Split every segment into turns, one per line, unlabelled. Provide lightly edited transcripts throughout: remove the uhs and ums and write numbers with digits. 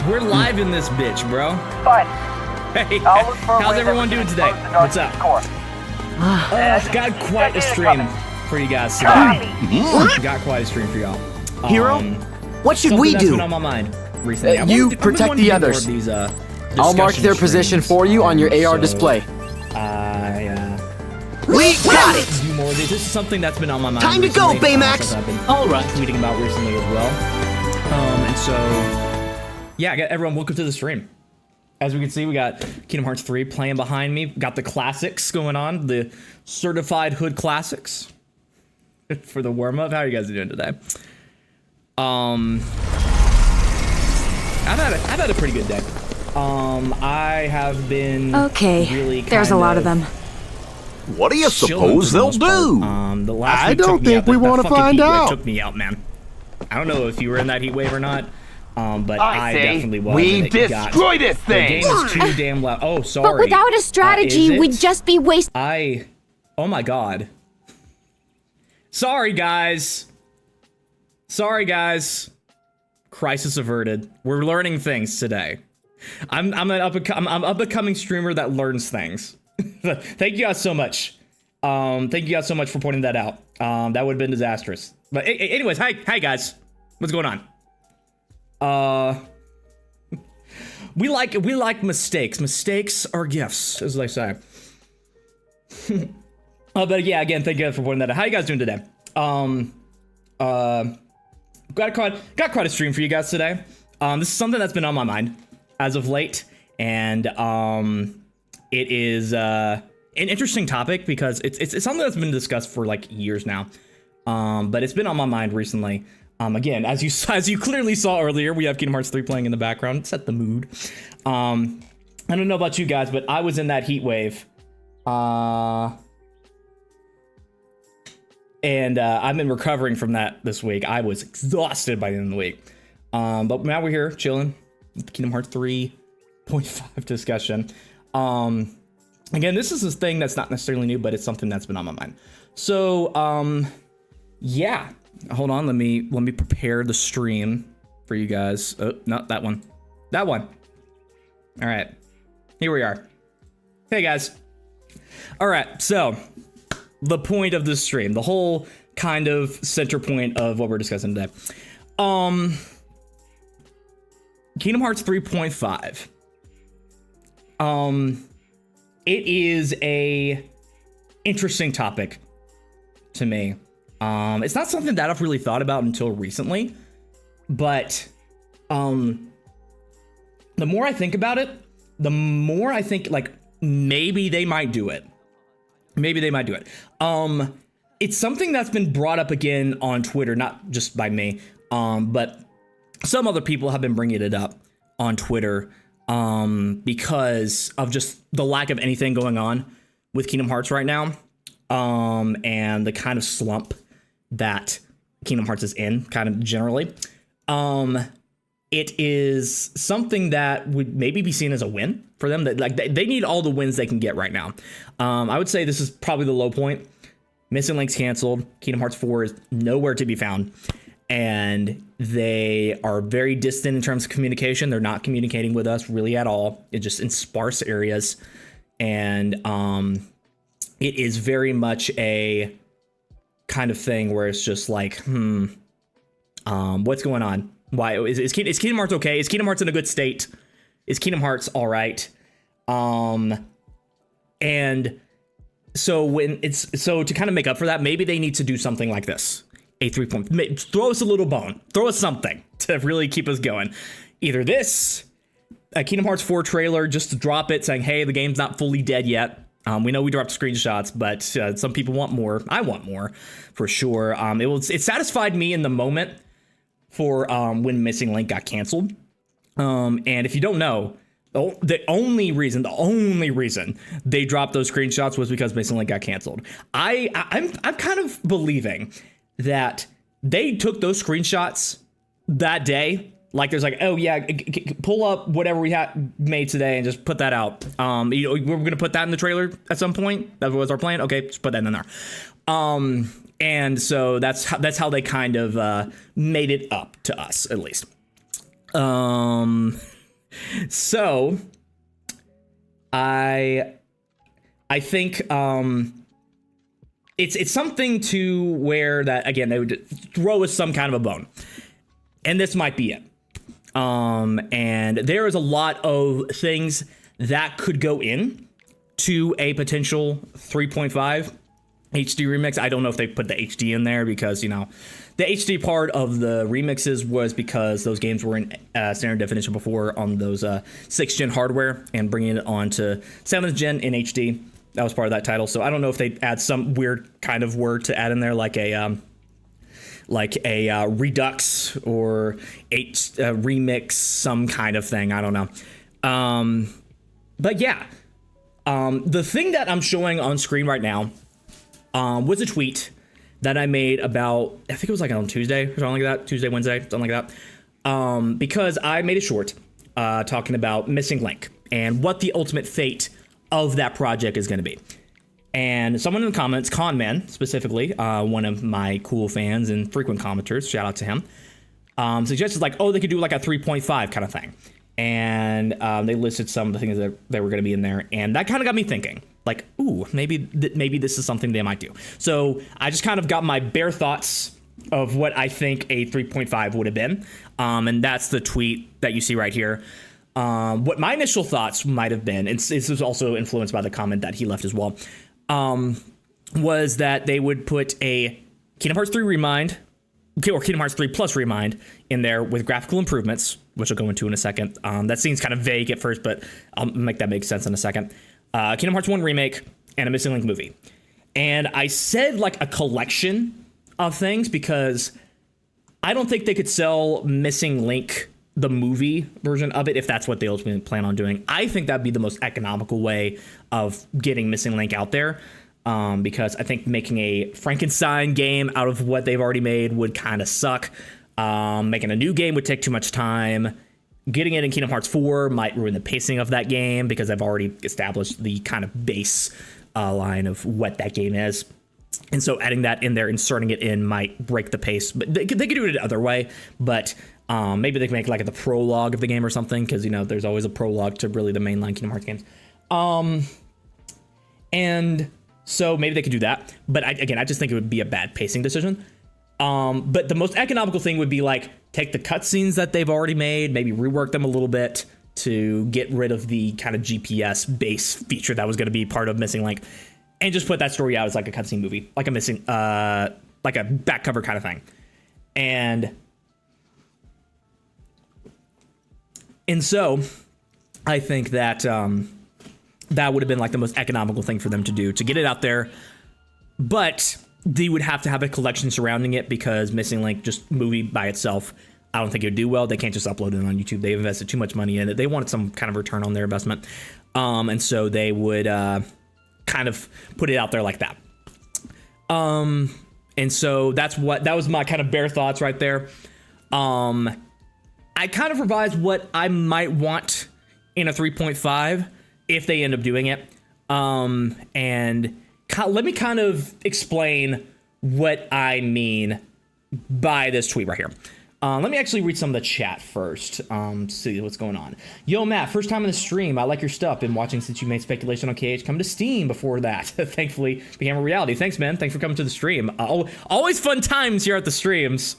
We're live in this bitch, bro.
Fine.
Hey,
I'll look for a
how's
way
everyone
that we
doing
can
today?
close the dark
What's up?
core.
I've got quite a stream for you guys today. Got quite a stream for y'all.
Hero, what should
Something
we
that's
do?
been on my mind recently.
You
I've been
protect
wanting
the
to do more
others.
of these,
I'll mark
discussion
their position
streams.
for you on your AR
So,
display.
We
got it!
do more of these. This is something that's been on my mind.
Time to go,
recently,
Baymax!
something I've been
All right.
tweeting about recently as well. And so, yeah, everyone, welcome to the stream. As we can see, we got Kingdom Hearts 3 playing behind me. Got the classics going on, the certified hood classics for the warm up. How are you guys doing today? I've had a pretty good day. I have been really
there's a lot of them.
What do you
chilling
suppose
for the
they'll
most part.
do?
The last
I
week took
don't
me
think
out.
we
That
want to
fucking
find
heat wave
out.
took me out, man. I don't know if you were in that heat wave or not, but
I
I
say,
definitely was.
we
and it
destroy
got,
this thing!
The game is too damn loud. Oh, sorry.
But without a strategy,
Is it?
we'd just be wasting.
Oh my god. Sorry, guys. Sorry, guys. Crisis averted. We're learning things today. I'm an up-and-coming streamer that learns things. Thank you guys so much. Thank you guys so much for pointing that out. That would have been disastrous. But anyways, hi guys. What's going on? We like mistakes. Mistakes are gifts, as they say. But yeah, again, thank you guys for pointing that out. How you guys doing today? Got quite a stream for you guys today. This is something that's been on my mind as of late, and it is an interesting topic because it's something that's been discussed for like years now. But it's been on my mind recently. Again, as you clearly saw earlier, we have Kingdom Hearts 3 playing in the background. Set the mood. I don't know about you guys, but I was in that heat wave. And I've been recovering from that this week. I was exhausted by the end of the week. But now we're here chilling with the Kingdom Hearts 3.5 discussion. Again, this is a thing that's not necessarily new, but it's something that's been on my mind. So, yeah. Hold on, let me prepare the stream for you guys. Oh, not that one. That one. All right. Here we are. Hey guys. All right, so the point of this stream, the whole kind of center point of what we're discussing today. Kingdom Hearts 3.5. It is a interesting topic to me. It's not something that I've really thought about until recently, but the more I think about it, the more I think like maybe they might do it. Maybe they might do it. It's something that's been brought up again on Twitter, not just by me, but some other people have been bringing it up on Twitter because of just the lack of anything going on with Kingdom Hearts right now, and the kind of slump that Kingdom Hearts is in, kind of generally. It is something that would maybe be seen as a win for them. That like they need all the wins they can get right now. I would say this is probably the low point. Missing Link's canceled. Kingdom Hearts 4 is nowhere to be found. And they are very distant in terms of communication. They're not communicating with us really at all. It's just in sparse areas. And it is very much a kind of thing where it's just like, what's going on? Why is Kingdom Hearts okay? Is Kingdom Hearts in a good state? Is Kingdom Hearts all right? And so to kind of make up for that, maybe they need to do something like this. A 3 point, throw us a little bone, throw us something to really keep us going. Either this, a Kingdom Hearts 4 trailer, just to drop it saying, hey, the game's not fully dead yet. We know we dropped screenshots, but some people want more. I want more, for sure. It satisfied me in the moment for when Missing Link got canceled. And if you don't know, the only reason they dropped those screenshots was because Missing Link got canceled. I'm kind of believing that they took those screenshots that day. Like there's like, oh yeah, pull up whatever we had made today and just put that out. We're gonna put that in the trailer at some point. That was our plan. Okay, just put that in there. And so that's how they kind of made it up to us, at least. So I think it's something to where that, again, they would throw us some kind of a bone, and this might be it. And there is a lot of things that could go in to a potential 3.5 HD remix. I don't know if they put the HD in there because, you know, the HD part of the remixes was because those games were in standard definition before on those 6th gen hardware, and bringing it on to 7th gen in HD. That was part of that title. So I don't know if they add some weird kind of word to add in there, like a Redux or remix, some kind of thing. I don't know. But yeah, the thing that I'm showing on screen right now was a tweet that I made about, I think it was like on Tuesday or something like that, Tuesday, Wednesday, something like that. Because I made a short talking about Missing Link and what the ultimate fate of that project is going to be. And someone in the comments, Conman specifically, one of my cool fans and frequent commenters, shout out to him, suggested like, oh, they could do like a 3.5 kind of thing. And they listed some of the things that were going to be in there. And that kind of got me thinking, like, ooh, maybe this is something they might do. So I just kind of got my bare thoughts of what I think a 3.5 would have been. And that's the tweet that you see right here. What my initial thoughts might have been, and this was also influenced by the comment that he left as well, was that they would put a Kingdom Hearts 3 Remind, or Kingdom Hearts 3 Plus Remind in there with graphical improvements, which I'll go into in a second. That seems kind of vague at first, but I'll make that make sense in a second. Kingdom Hearts 1 Remake and a Missing Link movie. And I said like a collection of things because I don't think they could sell Missing Link, the movie version of it, if that's what they ultimately plan on doing. I think that'd be the most economical way of getting Missing Link out there, because I think making a Frankenstein game out of what they've already made would kind of suck. Making a new game would take too much time. Getting it in Kingdom Hearts 4 might ruin the pacing of that game because I've already established the kind of base line of what that game is. And so adding that in there, inserting it in, might break the pace. But they could do it the other way, but maybe they can make like the prologue of the game or something, because, you know, there's always a prologue to really the mainline Kingdom Hearts games. And so maybe they could do that. But I just think it would be a bad pacing decision. But the most economical thing would be like take the cutscenes that they've already made, maybe rework them a little bit to get rid of the kind of GPS base feature that was going to be part of Missing Link, and just put that story out as like a cutscene movie, like a like a back cover kind of thing. And so I think that that would have been like the most economical thing for them to do, to get it out there. But they would have to have a collection surrounding it, because Missing Link, just movie by itself, I don't think it would do well. They can't just upload it on YouTube. They've invested too much money in it. They wanted some kind of return on their investment. And so they would kind of put it out there like that. And so that was my kind of bare thoughts right there. I kind of revised what I might want in a 3.5 if they end up doing it. And let me kind of explain what I mean by this tweet right here. Let me actually read some of the chat first. See what's going on. Yo, Matt, first time in the stream. I like your stuff. Been watching since you made Speculation on KH come to Steam before that. Thankfully, became a reality. Thanks, man. Thanks for coming to the stream. Always fun times here at the streams.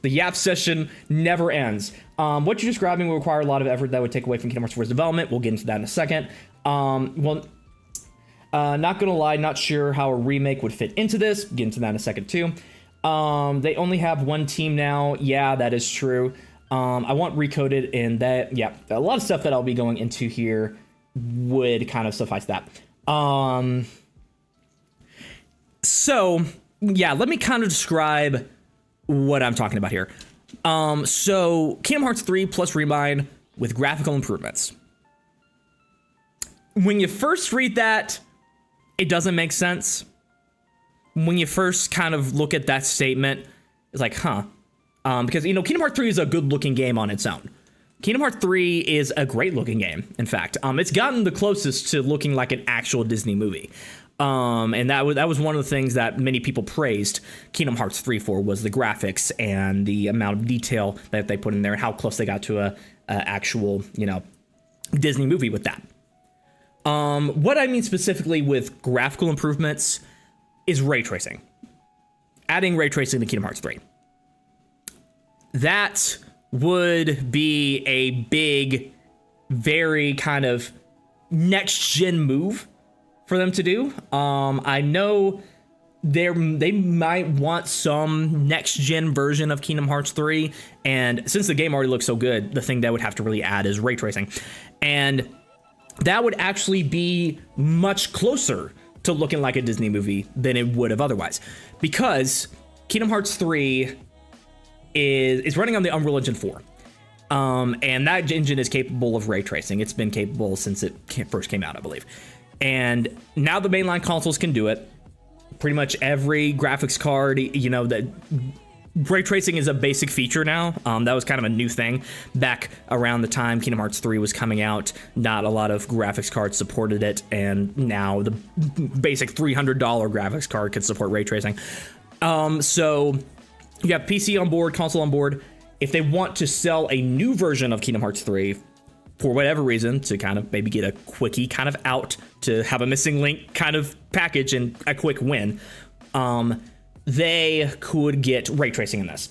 The Yap session never ends. What you're describing will require a lot of effort that would take away from Kingdom Hearts 4's development. We'll get into that in a second. Not gonna lie, not sure how a remake would fit into this. Get into that in a second too. They only have one team now. Yeah, that is true. I want Recoded, and that, yeah, a lot of stuff that I'll be going into here would kind of suffice that. So yeah, let me kind of describe what I'm talking about here. So Kingdom Hearts 3 plus Remind with graphical improvements. When you first read that, it doesn't make sense. When you first kind of look at that statement, it's like, huh. Because, you know, Kingdom Hearts 3 is a good-looking game on its own. Kingdom Hearts 3 is a great-looking game, in fact. It's gotten the closest to looking like an actual Disney movie. And that was one of the things that many people praised Kingdom Hearts 3 for, was the graphics and the amount of detail that they put in there, and how close they got to actual, Disney movie with that. What I mean specifically with graphical improvements is ray tracing. Adding ray tracing to Kingdom Hearts 3. That would be a big, very kind of next-gen move for them to do. I know they might want some next-gen version of Kingdom Hearts 3, and since the game already looks so good, the thing that would have to really add is ray tracing. And that would actually be much closer to looking like a Disney movie than it would have otherwise. Because Kingdom Hearts 3 is running on the Unreal Engine 4. And that engine is capable of ray tracing. It's been capable since it first came out, I believe. And now the mainline consoles can do it. Pretty much every graphics card, that ray tracing is a basic feature now. That was kind of a new thing back around the time Kingdom Hearts 3 was coming out. Not a lot of graphics cards supported it, and now the basic $300 graphics card could support ray tracing. So you have PC on board, console on board. If they want to sell a new version of Kingdom Hearts 3 for whatever reason, to kind of maybe get a quickie kind of out, to have a missing link kind of package and a quick win, they could get ray tracing in this.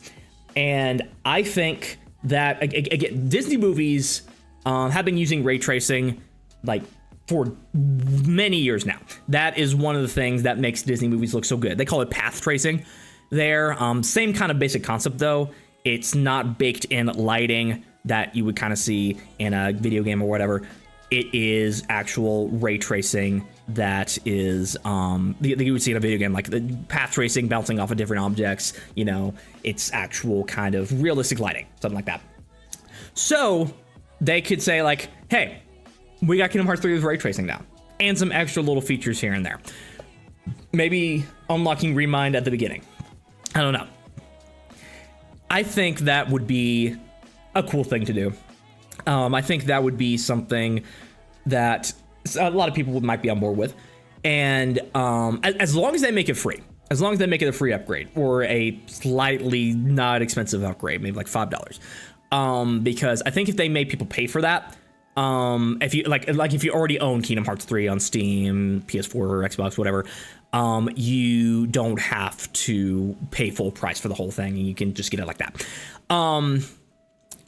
And I think that, again, Disney movies have been using ray tracing like for many years now. That is one of the things that makes Disney movies look so good. They call it path tracing there. Same kind of basic concept, though. It's not baked in lighting that you would kind of see in a video game or whatever. It is actual ray tracing that is you would see in a video game, like the path tracing, bouncing off of different objects. It's actual kind of realistic lighting, something like that. So they could say like, hey, we got Kingdom Hearts 3 with ray tracing now, and some extra little features here and there. Maybe unlocking Remind at the beginning. I don't know. I think that would be a cool thing to do. I think that would be something that a lot of people might be on board with. And as long as they make it free, as long as they make it a free upgrade or a slightly not expensive upgrade, maybe like $5. Because I think if they made people pay for that, if you like if you already own Kingdom Hearts 3 on Steam, PS4 or Xbox, whatever, you don't have to pay full price for the whole thing, and you can just get it like that.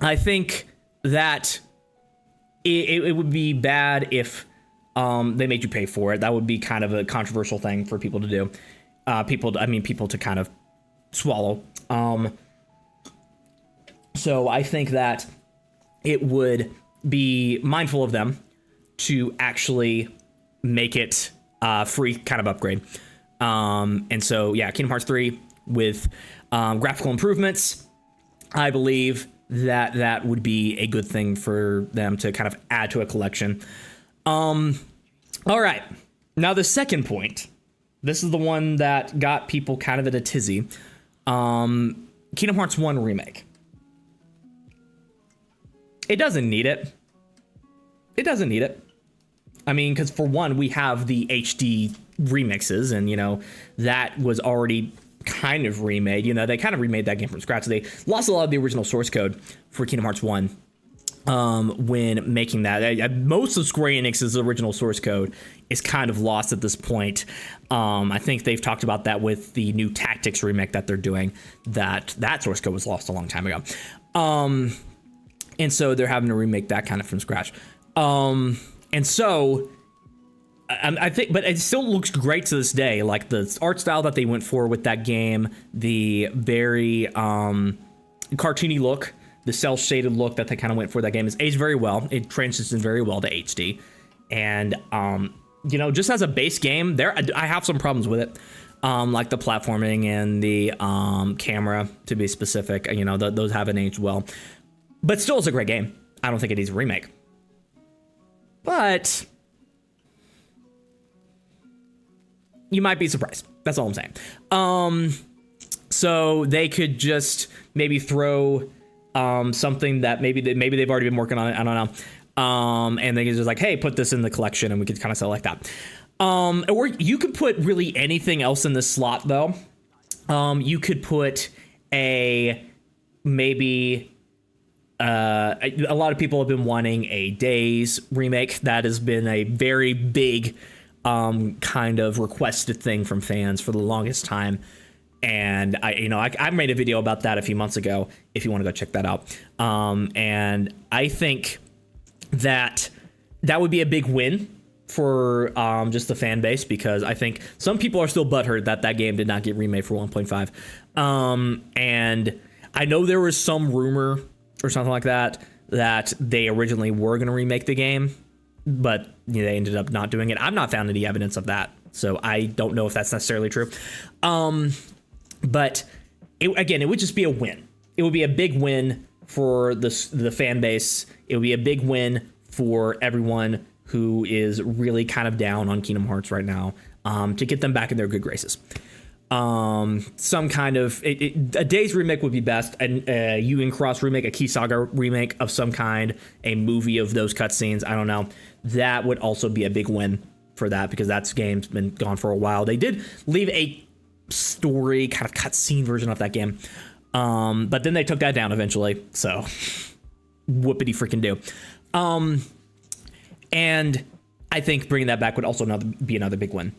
I think that it would be bad if they made you pay for it. That would be kind of a controversial thing for people to do. People to kind of swallow. So I think that it would be mindful of them to actually make it free kind of upgrade. And so, yeah, Kingdom Hearts 3 with graphical improvements, I believe that would be a good thing for them to kind of add to a collection. All right. Now, the second point, this is the one that got people kind of in a tizzy. Kingdom Hearts 1 remake. It doesn't need it. It doesn't need it. I mean, because for one, we have the HD remixes, and, that was already kind of remade. They kind of remade that game from scratch. They lost a lot of the original source code for Kingdom Hearts 1 when making that. Most of Square Enix's original source code is kind of lost at this point. I think they've talked about that with the new Tactics remake that they're doing, that source code was lost a long time ago. And so they're having to remake that kind of from scratch. And so I think, but it still looks great to this day. Like the art style that they went for with that game, the very cartoony look, the cel shaded look that they kind of went for that game is aged very well. It transitions very well to HD. And, just as a base game, I have some problems with it. Like the platforming and the camera, to be specific. Those haven't aged well. But still, it's a great game. I don't think it needs a remake. But you might be surprised. That's all I'm saying. So they could just maybe throw something that maybe they've already been working on it. I don't know. And they can just like, hey, put this in the collection, and we could kind of sell it like that. Or you could put really anything else in this slot, though. You could put maybe a lot of people have been wanting a Days remake. That has been a very big kind of requested thing from fans for the longest time. And I made a video about that a few months ago, if you want to go check that out. And I think that would be a big win for just the fan base, because I think some people are still butthurt that game did not get remade for 1.5. And I know there was some rumor or something like that they originally were going to remake the game, but they ended up not doing it. I've not found any evidence of that, so I don't know if that's necessarily true. But it would just be a win. It would be a big win for the fan base. It would be a big win for everyone who is really kind of down on Kingdom Hearts right now, to get them back in their good graces. Some kind of a Days remake would be best, and a Yu Cross remake, a Key Saga remake of some kind, a movie of those cutscenes. I don't know. That would also be a big win for that, because that game's been gone for a while. They did leave a story kind of cutscene version of that game, but then they took that down eventually. So whoopity freaking do. And I think bringing that back would also be another big win.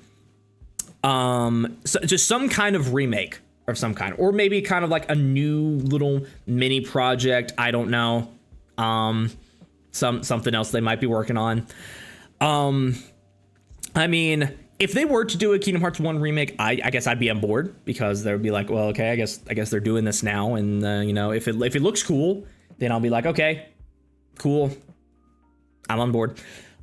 So just some kind of remake of some kind, or maybe kind of like a new little mini project. I don't know. Something else they might be working on. I mean, if they were to do a Kingdom Hearts 1 remake, I guess I'd be on board, because they would be like, well, okay, I guess they're doing this now, and if it looks cool, then I'll be like, okay, cool, I'm on board.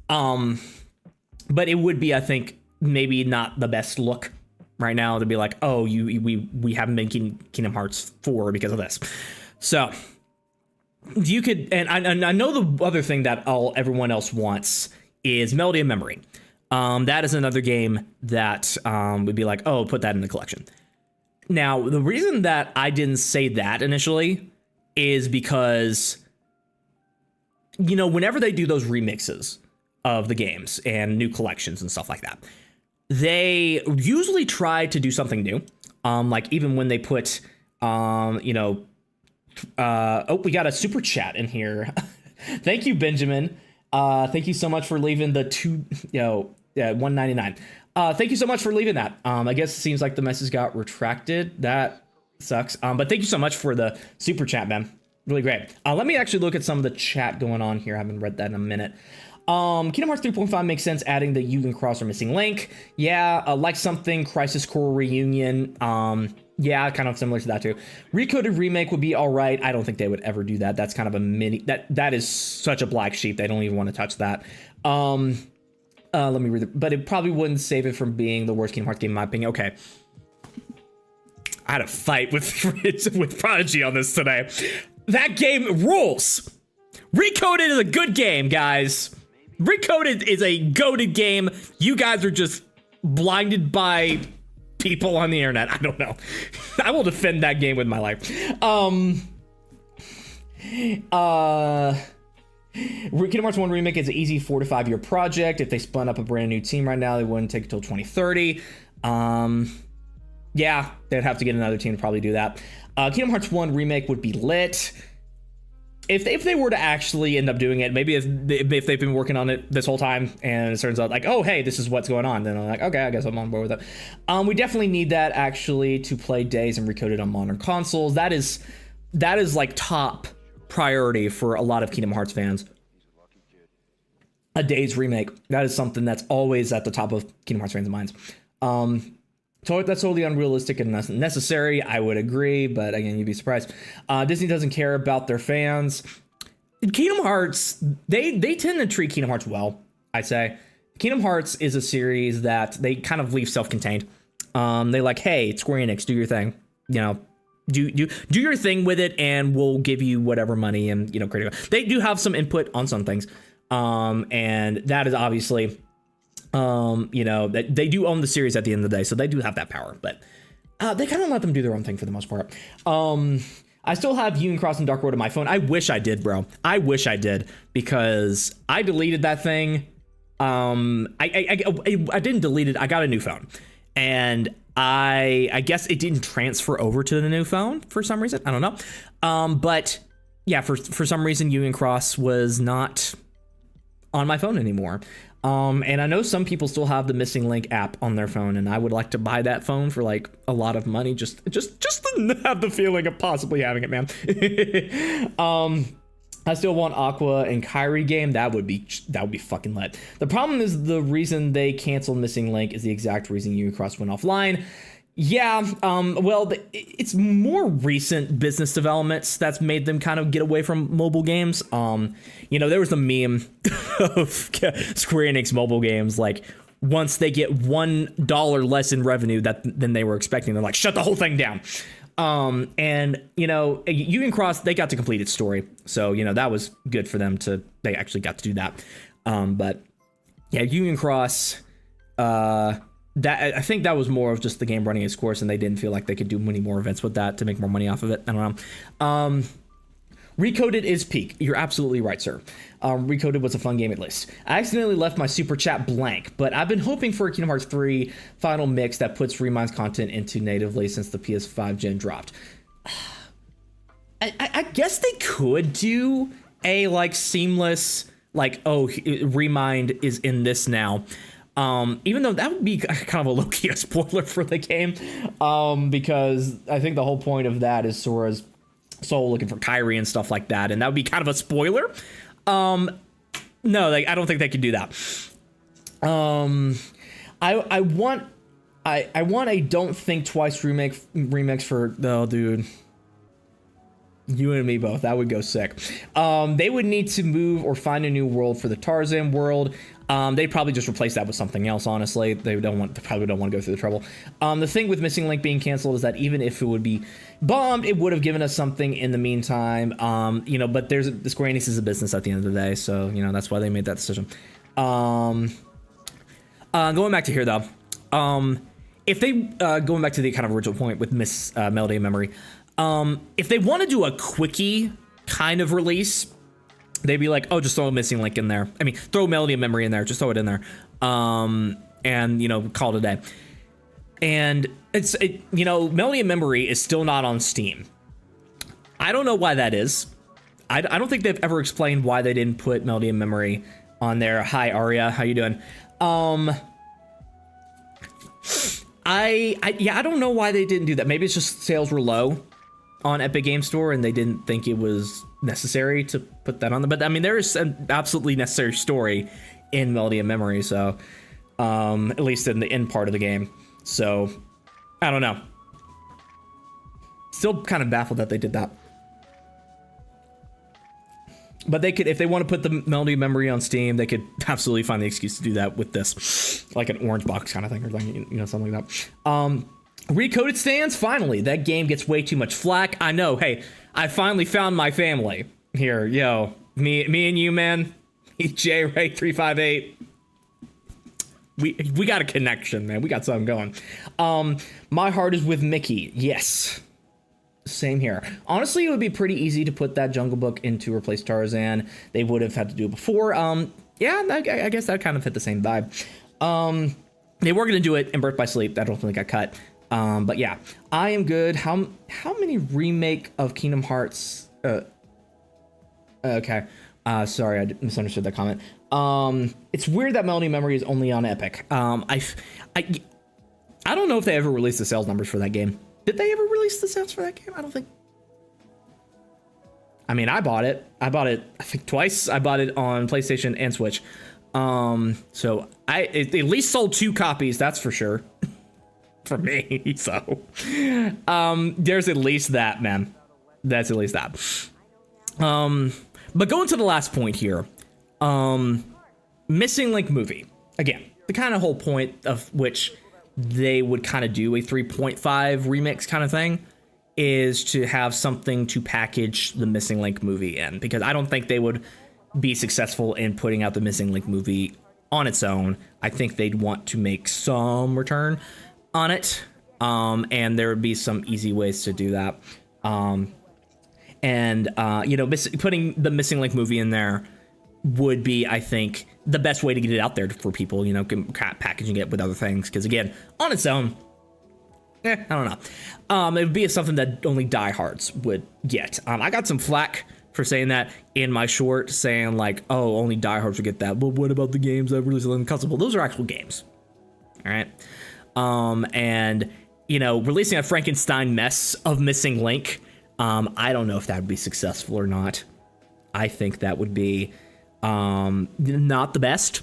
But it would be, I think, maybe not the best look right now to be like, oh, we haven't been Kingdom Hearts 4 because of this. So you could, and I know the other thing that everyone else wants is Melody of Memory. That is another game that would be like, oh, put that in the collection. Now, the reason that I didn't say that initially is because, whenever they do those remixes of the games and new collections and stuff like that, they usually try to do something new. Like even when they put, oh, we got a super chat in here. Thank you, Benjamin. Thank you so much for leaving the $1.99. Thank you so much for leaving that. I guess it seems like the message got retracted. That sucks. But thank you so much for the super chat, man. Really great. Let me actually look at some of the chat going on here. I haven't read that in a minute. Kingdom Hearts 3.5 makes sense, adding the Yu Cross or Missing Link. Yeah, like something Crisis Core Reunion. Yeah, kind of similar to that too. Recoded remake would be all right. I don't think they would ever do that. That's kind of a mini. That is such a black sheep. They don't even want to touch that. Let me read it. But it probably wouldn't save it from being the worst Kingdom Hearts game in my opinion. Okay. I had a fight with Prodigy on this today. That game rules. Recoded is a good game, guys. Recoded is a goated game. You guys are just blinded by people on the internet. I don't know. I will defend that game with my life. Kingdom Hearts 1 remake is an easy 4 to 5 year project. If they spun up a brand new team right now, they wouldn't take until 2030. Yeah, they'd have to get another team to probably do that. Kingdom Hearts 1 remake would be lit. If they were to actually end up doing it, maybe if they've been working on it this whole time and it turns out like, oh, hey, this is what's going on, then I'm like, okay, I guess I'm on board with it. We definitely need that actually to play Days and Recoded on modern consoles. That is like top priority for a lot of Kingdom Hearts fans. A Days remake. That is something that's always at the top of Kingdom Hearts fans' minds. So that's totally unrealistic and necessary. I would agree, but again, you'd be surprised. Disney doesn't care about their fans. Kingdom Hearts, they tend to treat Kingdom Hearts well, I'd say. Kingdom Hearts is a series that they kind of leave self-contained. They like, hey, it's Square Enix, do your thing. Do your thing with it, and we'll give you whatever money and creative. They do have some input on some things, and that is obviously. That they do own the series at the end of the day, so they do have that power, but they kind of let them do their own thing for the most part. I still have Yu Cross and Dark Road on my phone. I wish I did, bro. I wish I did, because I deleted that thing. I didn't delete it. I got a new phone, and I guess it didn't transfer over to the new phone for some reason. I don't know. But yeah, for some reason, Union Cross was not on my phone anymore. And I know some people still have the Missing Link app on their phone, and I would like to buy that phone for like a lot of money, just to have the feeling of possibly having it, man. I still want Aqua and Kyrie game. That would be fucking lit. The problem is the reason they canceled Missing Link is the exact reason Union Cross went offline. Yeah, well, it's more recent business developments that's made them kind of get away from mobile games. You know, there was a meme of Square Enix mobile games, like, once they get $1 less in revenue than they were expecting, they're like, shut the whole thing down. And, you know, Union Cross, they got to complete its story. So, you know, that was good for them they actually got to do that. But, yeah, Union Cross, that I think that was more of just the game running its course, and they didn't feel like they could do many more events with that to make more money off of it. I don't know. Recoded is peak. You're absolutely right, sir. Recoded was a fun game at least. I accidentally left my super chat blank, but I've been hoping for a Kingdom Hearts 3 final mix that puts Remind's content into natively since the PS5 gen dropped. I guess they could do a like seamless, like, oh, Remind is in this now. Even though that would be kind of a low-key spoiler for the game, because I think the whole point of that is Sora's soul looking for Kyrie and stuff like that, and that would be kind of a spoiler. No, like, I don't think they could do that. I want a Don't Think Twice remix for, oh, dude. You and me both. That would go sick. They would need to move or find a new world for the Tarzan world. They'd probably just replace that with something else, honestly. They probably don't want to go through the trouble. The thing with Missing Link being canceled is that even if it would be bombed, it would have given us something in the meantime. You know, but the Square Enix is a business at the end of the day, so, you know, that's why they made that decision. Going back to here, though. If they, going back to the kind of original point with Miss Melody of Memory, if they want to do a quickie kind of release, they'd be like, oh, just throw a Missing Link in there. I mean, throw Melody of Memory in there. Just throw it in there. And, you know, call it a day. And you know, Melody of Memory is still not on Steam. I don't know why that is. I don't think they've ever explained why they didn't put Melody of Memory on there. Hi, Aria. How you doing? I don't know why they didn't do that. Maybe it's just sales were low on Epic Game Store and they didn't think it was necessary to put that on there. But I mean, there is an absolutely necessary story in Melody of Memory, so at least in the end part of the game. So I don't know. Still kind of baffled that they did that. But they could, if they want to put the Melody of Memory on Steam, they could absolutely find the excuse to do that with this, like an orange box kind of thing, or like, you know, something like that. Recoded stands, finally. That game gets way too much flack. I know. Hey, I finally found my family here. Yo, me and you, man. J Ray 358. We got a connection, man. We got something going. My heart is with Mickey. Yes. Same here. Honestly, it would be pretty easy to put that Jungle Book into replace Tarzan. They would have had to do it before. Yeah, I guess that kind of fit the same vibe. They were going to do it in Birth by Sleep. That ultimately got cut. But yeah, I am good. How many remake of Kingdom Hearts? Okay. Sorry, I misunderstood that comment. It's weird that Melody Memory is only on Epic. I don't know if they ever released the sales numbers for that game. Did they ever release the sales for that game? I don't think. I mean, I bought it, I think twice. I bought it on PlayStation and Switch. So it at least sold 2 copies, that's for sure. For me, so. There's at least that, man. That's at least that. But going to the last point here. Missing Link movie. Again, the kind of whole point of which they would kind of do a 3.5 remix kind of thing is to have something to package the Missing Link movie in, because I don't think they would be successful in putting out the Missing Link movie on its own. I think they'd want to make some return on it, and there would be some easy ways to do that. You know, putting the Missing Link movie in there would be, I think, the best way to get it out there for people, you know, packaging it with other things. Because again, on its own, I don't know. It would be something that only diehards would get. I got some flack for saying that in my short, saying like, oh, only diehards will get that. But what about the games that released on the console? Well, those are actual games. All right. And, you know, releasing a Frankenstein mess of Missing Link, I don't know if that would be successful or not. I think that would be not the best,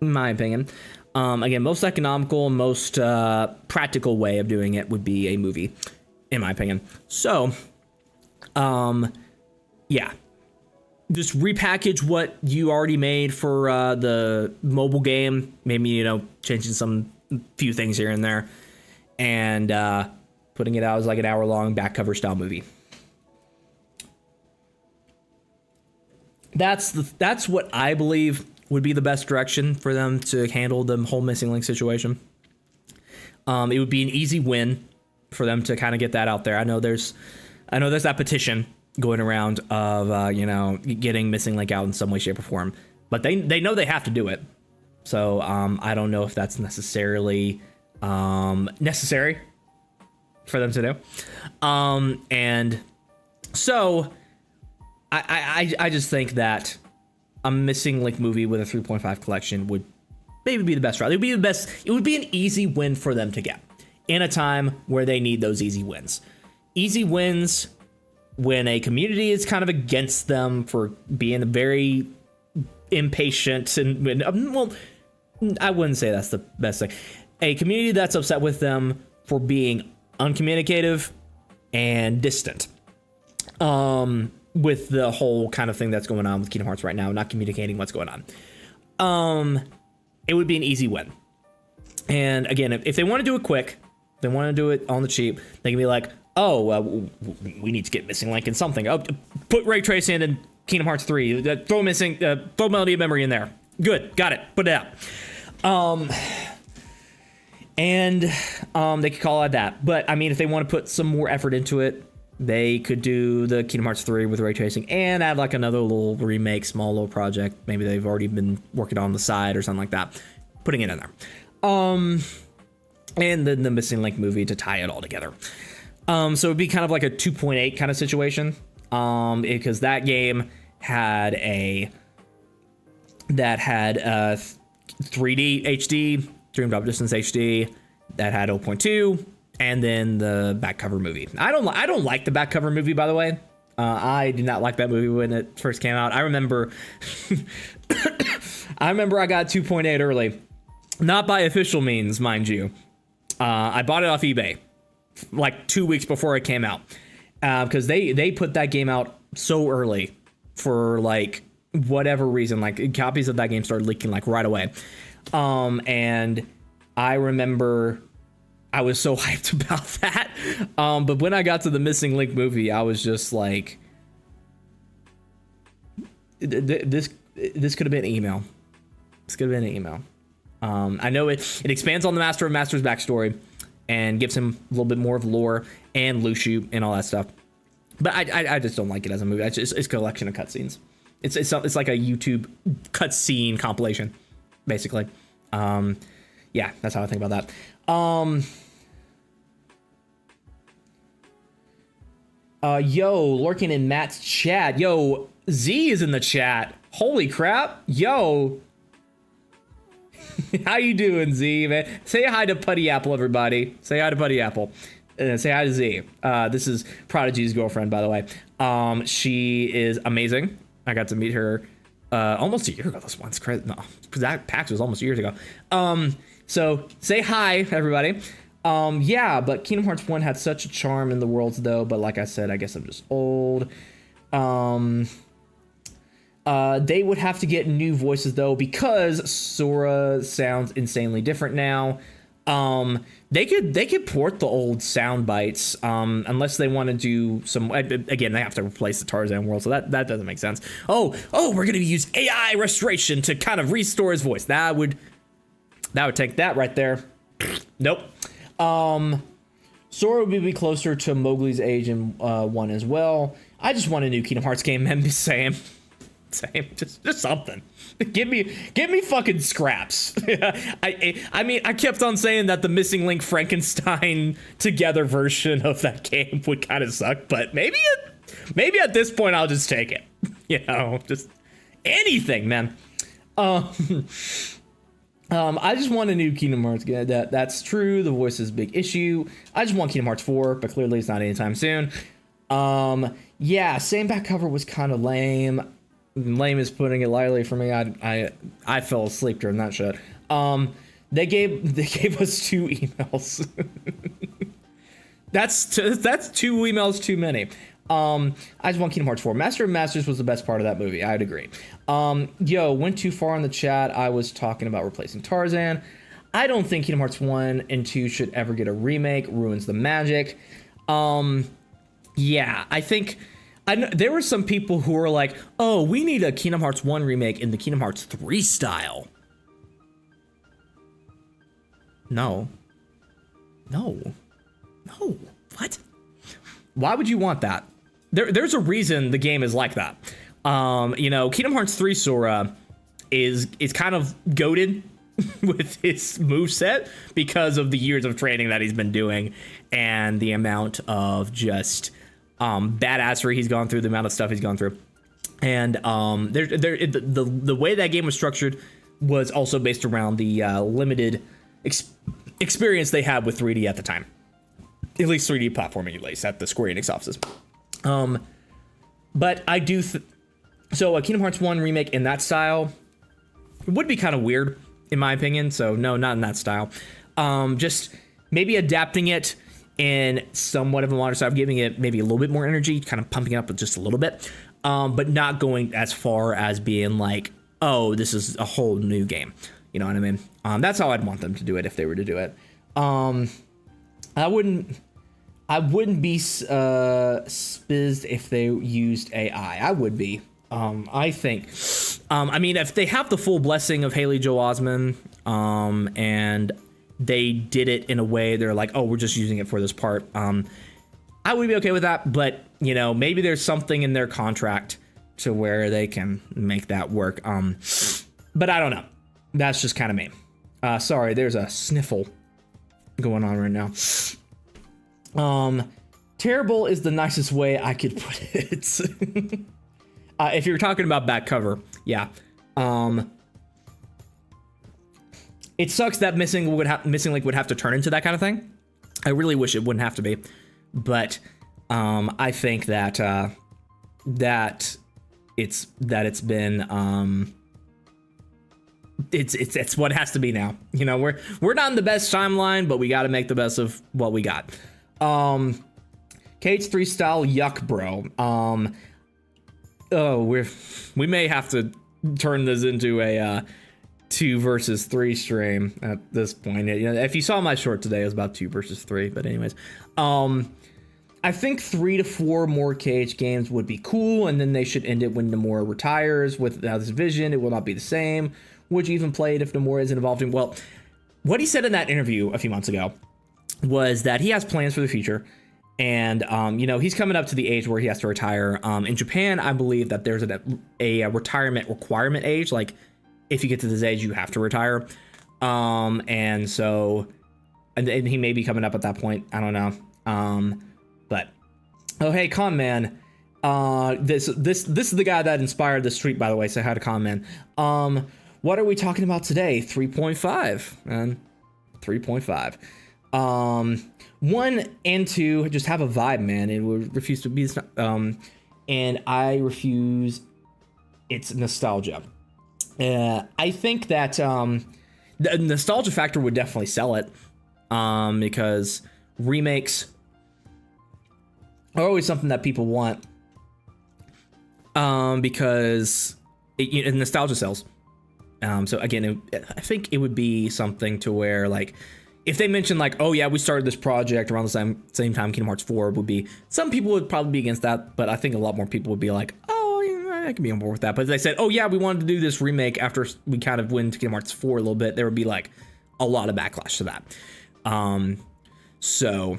in my opinion. Again, most economical, most practical way of doing it would be a movie, in my opinion. So, yeah. Just repackage what you already made for the mobile game. Maybe, you know, changing some few things here and there. And putting it out as like an hour-long back cover style movie. That's what I believe would be the best direction for them to handle the whole Missing Link situation. It would be an easy win for them to kind of get that out there. I know there's that petition going around of you know, getting Missing Link out in some way, shape, or form, but they know they have to do it. So I don't know if that's necessarily necessary for them to do. And so I just think that a Missing Link movie with a 3.5 collection would maybe be the best route. It would be the best. It would be an easy win for them to get in a time where they need those easy wins. Easy wins when a community is kind of against them for being very impatient and well, I wouldn't say that's the best thing. A community that's upset with them for being uncommunicative and distant. With the whole kind of thing that's going on with Kingdom Hearts right now, not communicating what's going on. It would be an easy win. And again, if they want to do it quick, they want to do it on the cheap, they can be like, oh, we need to get Missing Link in something. Oh, put ray tracing in Kingdom Hearts 3. Throw Melody of Memory in there. Good, got it. Put it out. And they could call it that. But I mean, if they want to put some more effort into it, they could do the Kingdom Hearts 3 with ray tracing and add like another little remake, small little project. Maybe they've already been working on the side or something like that. Putting it in there. And then the Missing Link movie to tie it all together. So it'd be kind of like a 2.8 kind of situation. Because that game had 3D HD, Dream Drop Distance HD, that had 0.2, and then the back cover movie. I don't like the back cover movie, by the way. I did not like that movie when it first came out. I remember I got 2.8 early, not by official means, mind you. I bought it off eBay like 2 weeks before it came out, because they put that game out so early for like whatever reason. Like copies of that game started leaking like right away. And I remember I was so hyped about that. But when I got to the Missing Link movie, I was just like, this could have been email. This could have been an email. I know it expands on the Master of Masters backstory and gives him a little bit more of lore and Lucio and all that stuff. But I just don't like it as a movie. It's a collection of cutscenes. It's like a YouTube cutscene compilation, basically. Yeah, that's how I think about that. Yo, lurking in Matt's chat. Yo, Z is in the chat. Holy crap. Yo. How you doing, Z, man? Say hi to Putty Apple, everybody. Say hi to Putty Apple. Say hi to Z. This is Prodigy's girlfriend, by the way. She is amazing. I got to meet her almost a year ago. This one's crazy. No, that PAX was almost years ago. So say hi, everybody. Yeah, but Kingdom Hearts 1 had such a charm in the worlds, though. But like I said, I guess I'm just old. They would have to get new voices, though, because Sora sounds insanely different now. They could port the old sound bites, unless they want to do some. Again, they have to replace the Tarzan world, so that doesn't make sense. Oh, we're gonna use AI restoration to kind of restore his voice. That would take that right there. Nope. Sora would be closer to Mowgli's age in 1 as well. I just want a new Kingdom Hearts game, man. Same. Just something. Give me fucking scraps. I mean, I kept on saying that the Missing Link Frankenstein together version of that game would kind of suck, but maybe Maybe at this point I'll just take it. You know, just anything, man. I just want a new Kingdom Hearts game. That's true. The voice is a big issue. I just want Kingdom Hearts 4, but clearly it's not anytime soon. Yeah, same back cover was kind of lame. Lame is putting it lightly for me. I fell asleep during that shit. They gave us 2 emails. That's 2 emails too many. I just want Kingdom Hearts 4. Master of Masters was the best part of that movie. I'd agree. Yo, went too far in the chat. I was talking about replacing Tarzan. I don't think Kingdom Hearts 1 and 2 should ever get a remake. Ruins the magic. Yeah, I think there were some people who were like, oh, we need a Kingdom Hearts 1 remake in the Kingdom Hearts 3 style. No. What? Why would you want that? There's a reason the game is like that. You know, Kingdom Hearts 3 Sora is kind of goated with his moveset because of the years of training that he's been doing and the amount of just badassery he's gone through, the amount of stuff he's gone through. And the way that game was structured was also based around the limited experience they had with 3D at the time. At least 3D platforming, at least at the Square Enix offices. But I do so a Kingdom Hearts 1 remake in that style would be kind of weird in my opinion. So no, not in that style. Just maybe adapting it in somewhat of a modern style, giving it maybe a little bit more energy, kind of pumping it up just a little bit, but not going as far as being like, oh, this is a whole new game. You know what I mean? That's how I'd want them to do it if they were to do it. I wouldn't be spizzed if they used AI. I would be. I think. I mean, if they have the full blessing of Haley Joel Osment, and they did it in a way they're like, oh, we're just using it for this part. I would be okay with that, but you know, maybe there's something in their contract to where they can make that work. But I don't know. That's just kind of me. Sorry, there's a sniffle going on right now. Terrible is the nicest way I could put it. If you're talking about back cover, yeah. It sucks that Missing Link would have to turn into that kind of thing. I really wish it wouldn't have to be, but I think that it's been it's what it has to be now. You know, we're not in the best timeline, but we got to make the best of what we got. KH3 style yuck, bro. We may have to turn this into a 2 versus 3 stream at this point. You know, if you saw my short today, it was about 2 versus 3. But anyways, I think 3 to 4 more KH games would be cool, and then they should end it when Nomura retires. Without this vision, it will not be the same. Would you even play it if Nomura isn't involved in? Well, what he said in that interview a few months ago was that he has plans for the future. And, you know, he's coming up to the age where he has to retire. In Japan, I believe that there's a retirement requirement age. Like, if you get to this age, you have to retire. And so, and he may be coming up at that point. I don't know. But, oh, hey, Con Man. This is the guy that inspired the street, by the way. Say hi to Con Man. What are we talking about today? 3.5, man. 3.5. 1 and 2 just have a vibe, man. It would refuse to be and I refuse. It's nostalgia. I think that the nostalgia factor would definitely sell it, because remakes are always something that people want, because nostalgia sells. So again, I think it would be something to where, like, if they mentioned like, oh yeah, we started this project around the same time Kingdom Hearts 4 would be, some people would probably be against that, but I think a lot more people would be like, oh, yeah, I can be on board with that. But if they said, oh yeah, we wanted to do this remake after we kind of went to Kingdom Hearts 4 a little bit, there would be like a lot of backlash to that. So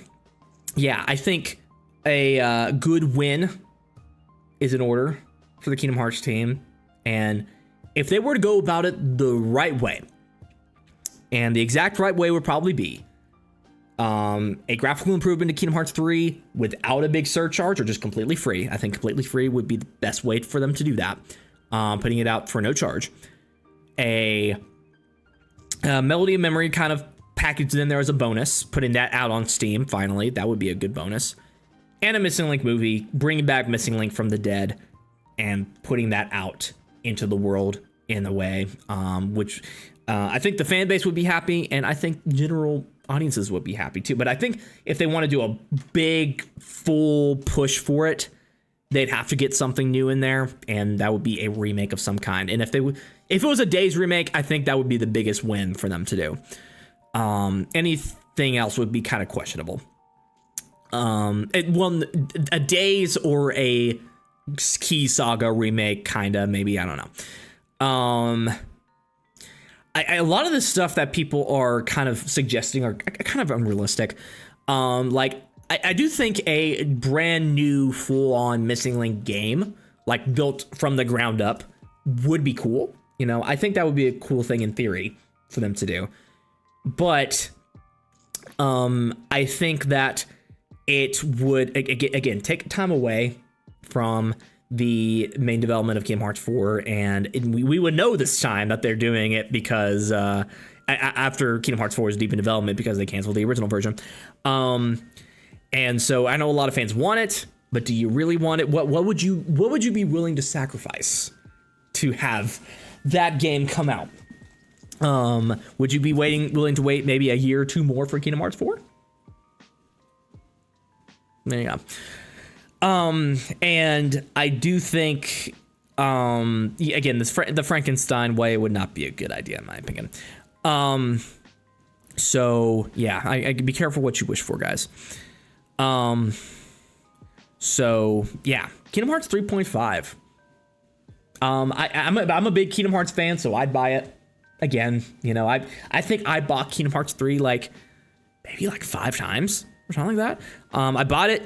yeah, I think a good win is in order for the Kingdom Hearts team, and if they were to go about it the right way, and the exact right way would probably be A graphical improvement to Kingdom Hearts 3 without a big surcharge or just completely free. I think completely free would be the best way for them to do that. Putting it out for no charge. A Melody of Memory kind of packaged in there as a bonus, putting that out on Steam finally. That would be a good bonus. And a Missing Link movie, bringing back Missing Link from the dead and putting that out into the world in a way, which I think the fan base would be happy, and I think general audiences would be happy too. But I think if they want to do a big full push for it, they'd have to get something new in there, and that would be a remake of some kind. And if it was a Days remake, I think that would be the biggest win for them to do. Anything else would be kind of questionable. A Days or a Key Saga remake, kind of, maybe, I don't know. A lot of the stuff that people are kind of suggesting are kind of unrealistic. Like, I do think a brand new full-on Missing Link game, like built from the ground up, would be cool. You know, I think that would be a cool thing in theory for them to do. But I think that it would, again, take time away from the main development of Kingdom Hearts 4, and we would know this time that they're doing it because after Kingdom Hearts 4 is deep in development because they canceled the original version. And so I know a lot of fans want it, but do you really want it? What would you be willing to sacrifice to have that game come out? Would you be willing to wait maybe a year or two more for Kingdom Hearts 4? There you go. And I do think, again, the Frankenstein way would not be a good idea in my opinion. So yeah, I be careful what you wish for, guys. So yeah, Kingdom Hearts 3.5. I'm a big Kingdom Hearts fan, so I'd buy it again. You know, I think I bought Kingdom Hearts 3 maybe 5 times or something like that. I bought it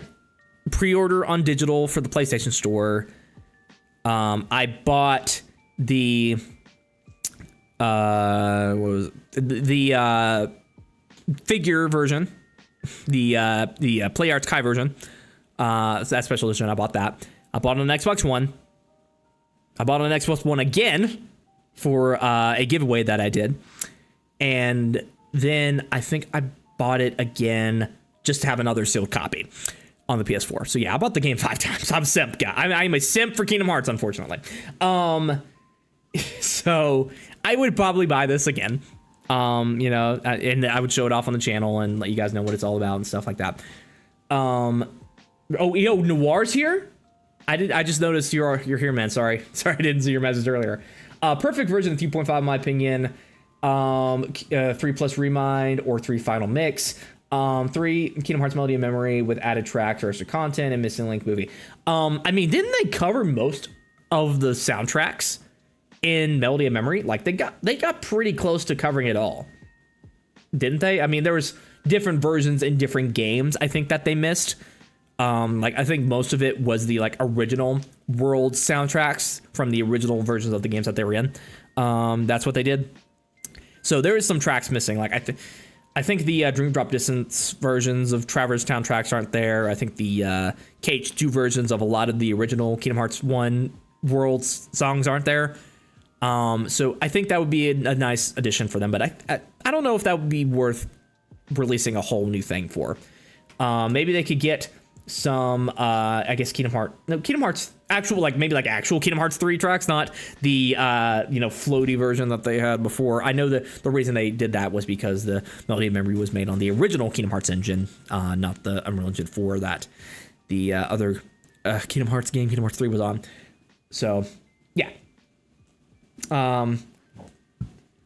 pre-order on digital for the PlayStation Store. I bought the figure version, the Play Arts Kai version. So that special edition, I bought that. I bought it on Xbox One. I bought it on Xbox One again for a giveaway that I did. And then I think I bought it again just to have another sealed copy on the PS4. So yeah, I bought the game 5 times. I'm a simp guy. I'm a simp for Kingdom Hearts, unfortunately. So I would probably buy this again. You know, and I would show it off on the channel and let you guys know what it's all about and stuff like that. Oh, yo, Noir's here? I just noticed you're here, man. Sorry, I didn't see your message earlier. Perfect version of 3.5 in my opinion. 3 plus Remind or 3 Final Mix. 3 Kingdom Hearts Melody of Memory with added tracks or extra content and Missing Link movie. I mean, didn't they cover most of the soundtracks in Melody of Memory? Like they got pretty close to covering it all, didn't they? I mean, there was different versions in different games, I think, that they missed. I think most of it was the original world soundtracks from the original versions of the games that they were in. That's what they did. So there is some tracks missing. I think the Dream Drop Distance versions of Traverse Town tracks aren't there. I think the KH2 versions of a lot of the original Kingdom Hearts 1 world's songs aren't there. So I think that would be a nice addition for them. But I don't know if that would be worth releasing a whole new thing for. Maybe they could get some I guess Kingdom Hearts actual actual Kingdom Hearts 3 tracks, not the floaty version that they had before. I know that the reason they did that was because the Melody of Memory was made on the original Kingdom Hearts engine, not the Unreal Engine 4 that the other Kingdom Hearts game, Kingdom Hearts 3, was on. So yeah,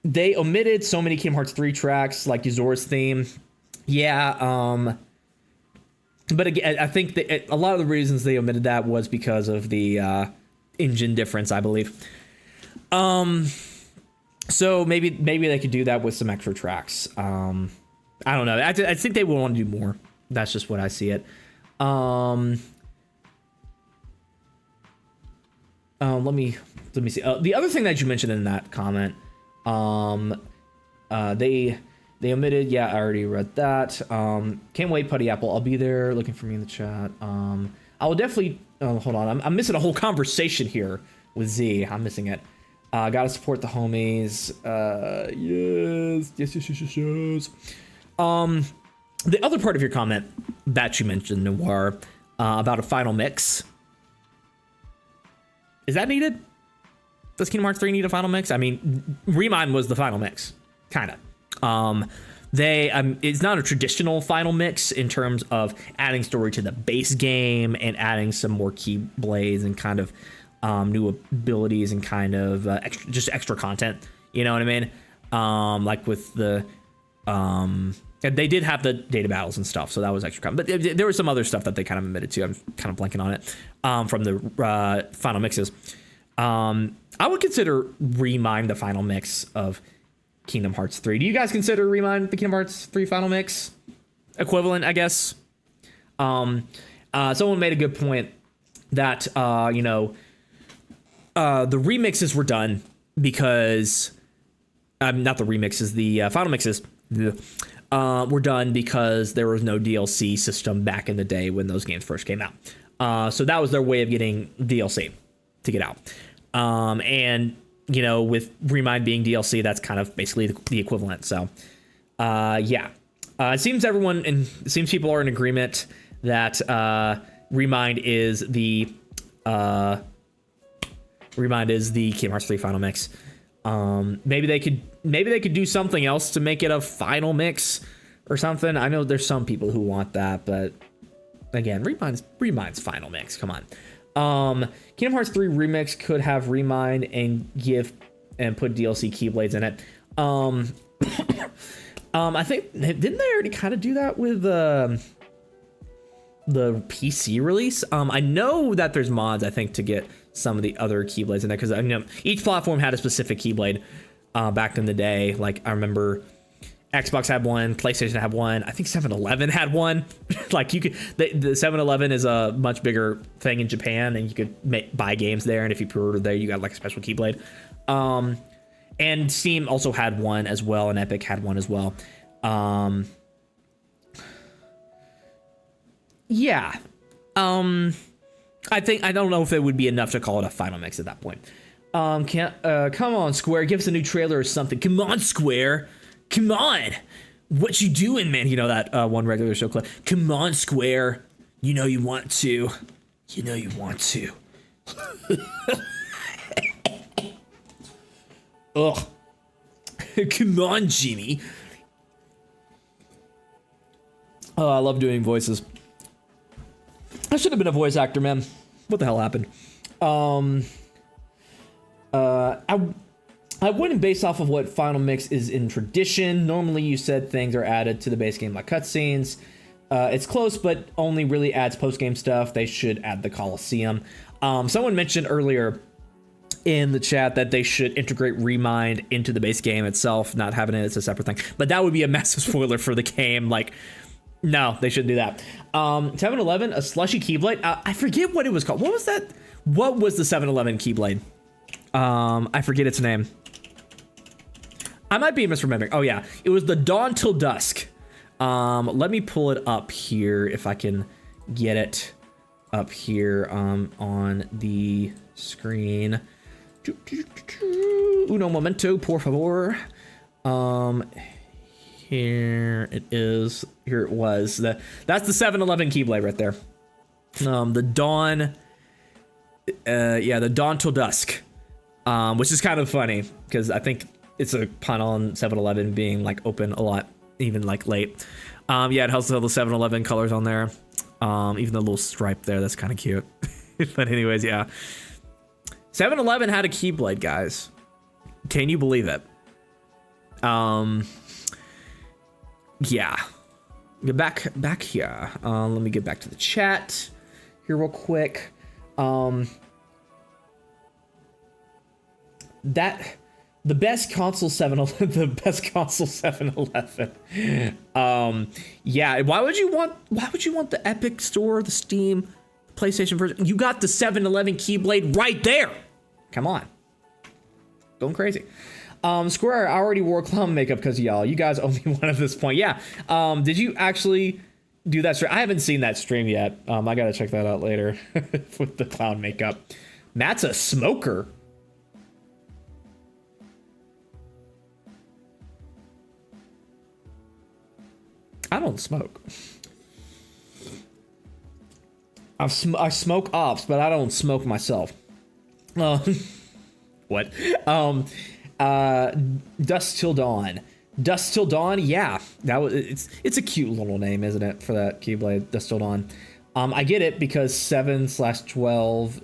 they omitted so many Kingdom Hearts 3 tracks, like Yuzora's theme. Yeah, but again, I think that a lot of the reasons they omitted that was because of the engine difference, I believe. So maybe they could do that with some extra tracks. I don't know. I think they will want to do more. That's just what I see it. Let me see. The other thing that you mentioned in that comment, They omitted. Yeah, I already read that. Can't wait, Putty Apple. I'll be there. Looking for me in the chat. I will definitely. Oh, hold on. I'm missing a whole conversation here with Z. I'm missing it. Gotta support the homies. Yes. The other part of your comment that you mentioned, Noir, about a final mix. Is that needed? Does Kingdom Hearts 3 need a final mix? I mean, Remind was the final mix, kind of. It's not a traditional final mix in terms of adding story to the base game and adding some more keyblades and kind of new abilities and kind of extra content. You know what I mean? Like with the they did have the data battles and stuff, so that was extra content. But there was some other stuff that they kind of admitted to. I'm kind of blanking on it from the final mixes. I would consider Remind the final mix of Kingdom Hearts 3. Do you guys consider Remind the Kingdom Hearts 3 final mix equivalent, I guess? Someone made a good point that, the remixes were done because, not the remixes, the final mixes were done because there was no DLC system back in the day when those games first came out. So that was their way of getting DLC to get out. And with Remind being DLC, that's kind of basically the equivalent. So, it seems people are in agreement that Remind is the Kingdom Hearts 3 final mix. Maybe they could do something else to make it a final mix or something. I know there's some people who want that, but again, Remind's final mix. Come on. Kingdom Hearts 3 Remix could have Remind and put DLC Keyblades in it. I think, didn't they already kind of do that with the PC release? I know that there's mods, I think, to get some of the other Keyblades in there, because each platform had a specific Keyblade back in the day. Like, I remember Xbox had one, PlayStation had one, I think 7-Eleven had one. Like, you could, the 7-Eleven is a much bigger thing in Japan, and you could buy games there, and if you pre-ordered there, you got like a special Keyblade. And Steam also had one as well, and Epic had one as well. I don't know if it would be enough to call it a final mix at that point. Come on, Square, give us a new trailer or something. Come on, Square. Come on. What you doing, man? You know that one regular show clip. Come on, Square. You know you want to. You know you want to. Ugh. Come on, Jimmy. Oh, I love doing voices. I should have been a voice actor, man. What the hell happened? I wouldn't base off of what Final Mix is in tradition. Normally, you said things are added to the base game like cutscenes. It's close, but only really adds post-game stuff. They should add the Coliseum. Someone mentioned earlier in the chat that they should integrate Remind into the base game itself, not having it as a separate thing. But that would be a massive spoiler for the game. Like, no, they shouldn't do that. 7-Eleven, a slushy Keyblade. I forget what it was called. What was that? What was the 7-Eleven Keyblade? I forget its name. I might be misremembering. Oh yeah, it was the Dawn Till Dusk. Let me pull it up here if I can get it up here on the screen. Uno momento, por favor. Here it is. Here it was. That's the 7-Eleven Keyblade right there. The Dawn. The Dawn Till Dusk. Which is kind of funny because I think it's a pun on 7-Eleven being like open a lot, even like late. It has all the 7-Eleven colors on there. Even the little stripe there, that's kind of cute. But anyways, yeah. 7-Eleven had a Keyblade, guys. Can you believe it? Yeah. Get back here. Let me get back to the chat here real quick. The best console 7-Eleven. The best console 7-Eleven. Why would you want the Epic Store, the Steam, PlayStation version? You got the 7-Eleven Keyblade right there. Come on. Going crazy. Square, I already wore clown makeup because of y'all. You guys owe me one at this point. Yeah. Did you actually do that stream? I haven't seen that stream yet. I gotta check that out later with the clown makeup. Matt's a smoker. I don't smoke. I smoke ops, but I don't smoke myself. What? Dusk Till Dawn. Dusk Till Dawn, yeah. That was it's a cute little name, isn't it, for that Keyblade, Dusk Till Dawn. I get it because 7/12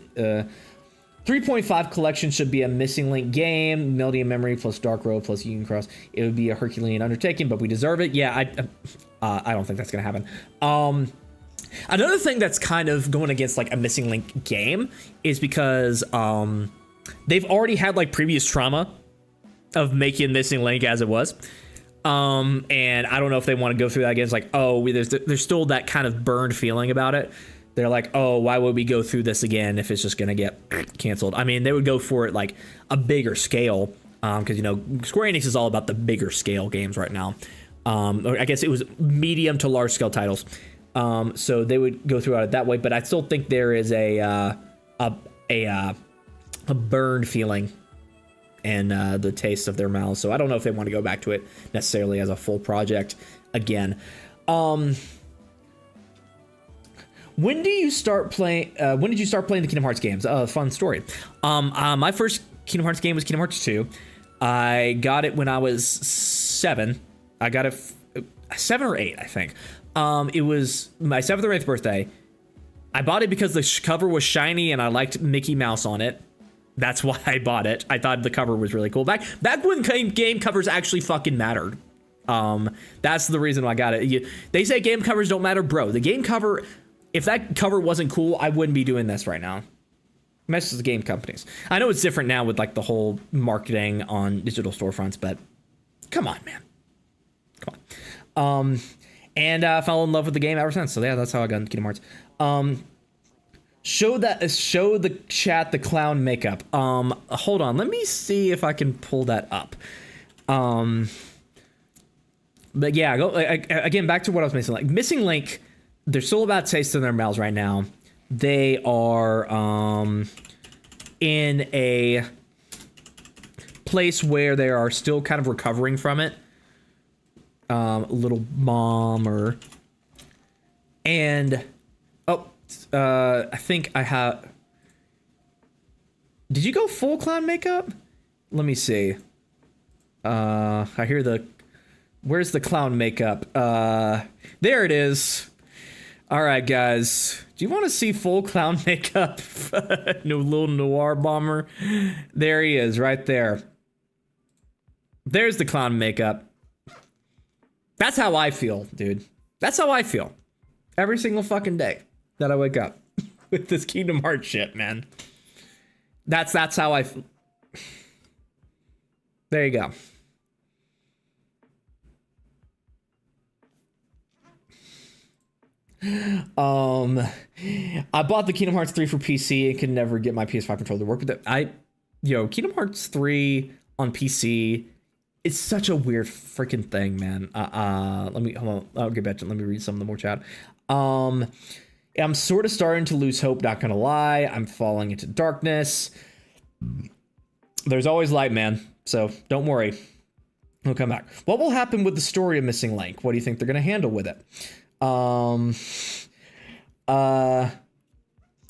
3.5 collection should be a Missing Link game, Melody and Memory plus Dark Road plus Union Cross. It would be a Herculean undertaking, but we deserve it. Yeah, I don't think that's gonna happen. Another thing that's kind of going against like a Missing Link game is because they've already had like previous trauma of making Missing Link as it was. And I don't know if they want to go through that again. It's like, oh, there's still that kind of burned feeling about it. They're like, oh, why would we go through this again if it's just going to get canceled? I mean, they would go for it like a bigger scale because, you know, Square Enix is all about the bigger scale games right now. Or I guess it was medium to large scale titles. So they would go through it that way. But I still think there is a burned feeling in the taste of their mouths. So I don't know if they want to go back to it necessarily as a full project again. When did you start playing the Kingdom Hearts games? Fun story. My first Kingdom Hearts game was Kingdom Hearts 2. I got it when I was 7. I got it 7 or 8, I think. It was my 7th or 8th birthday. I bought it because the cover was shiny and I liked Mickey Mouse on it. That's why I bought it. I thought the cover was really cool. Back when game covers actually fucking mattered. That's the reason why I got it. They say game covers don't matter, bro. The game cover, if that cover wasn't cool, I wouldn't be doing this right now. Messes the game companies. I know it's different now with like the whole marketing on digital storefronts, but come on, man. Come on. And I fell in love with the game ever since. So yeah, that's how I got into Kingdom Hearts. Show the chat the clown makeup. Hold on, let me see if I can pull that up. But yeah, again back to what I was missing. Like Missing Link, they're still about taste in their mouths right now. They are in a place where they are still kind of recovering from it. Little mom I think I have. Did you go full clown makeup? Let me see. I hear where's the clown makeup? There it is. All right, guys. Do you want to see full clown makeup? No little noir bomber. There he is, right there. There's the clown makeup. That's how I feel, dude. That's how I feel. Every single fucking day that I wake up with this Kingdom Hearts shit, man. That's how I feel. There you go. I bought the Kingdom Hearts 3 for PC and could never get my PS5 controller to work with it. Kingdom Hearts 3 on PC, it's such a weird freaking thing, man. Hold on. I'll get back to it. Let me read some of the more chat. I'm sort of starting to lose hope, not gonna lie. I'm falling into darkness. There's always light, man. So don't worry. We'll come back. What will happen with the story of Missing Link? What do you think they're gonna handle with it?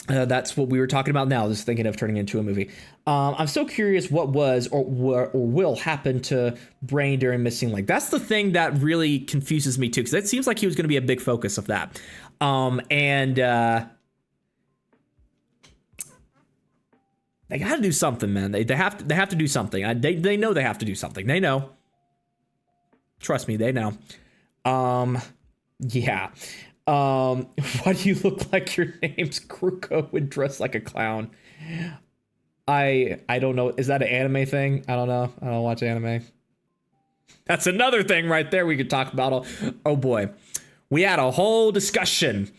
That's what we were talking about now. Just thinking of turning into a movie. I'm so curious what was or will happen to Brain during Missing Link. That's the thing that really confuses me too, because it seems like he was going to be a big focus of that. They got to do something, man. They have to do something. They know they have to do something. They know. Trust me, they know. Yeah. Why do you look like your name's Kruko and dress like a clown? I don't know. Is that an anime thing? I don't know. I don't watch anime. That's another thing right there we could talk about. Oh boy. We had a whole discussion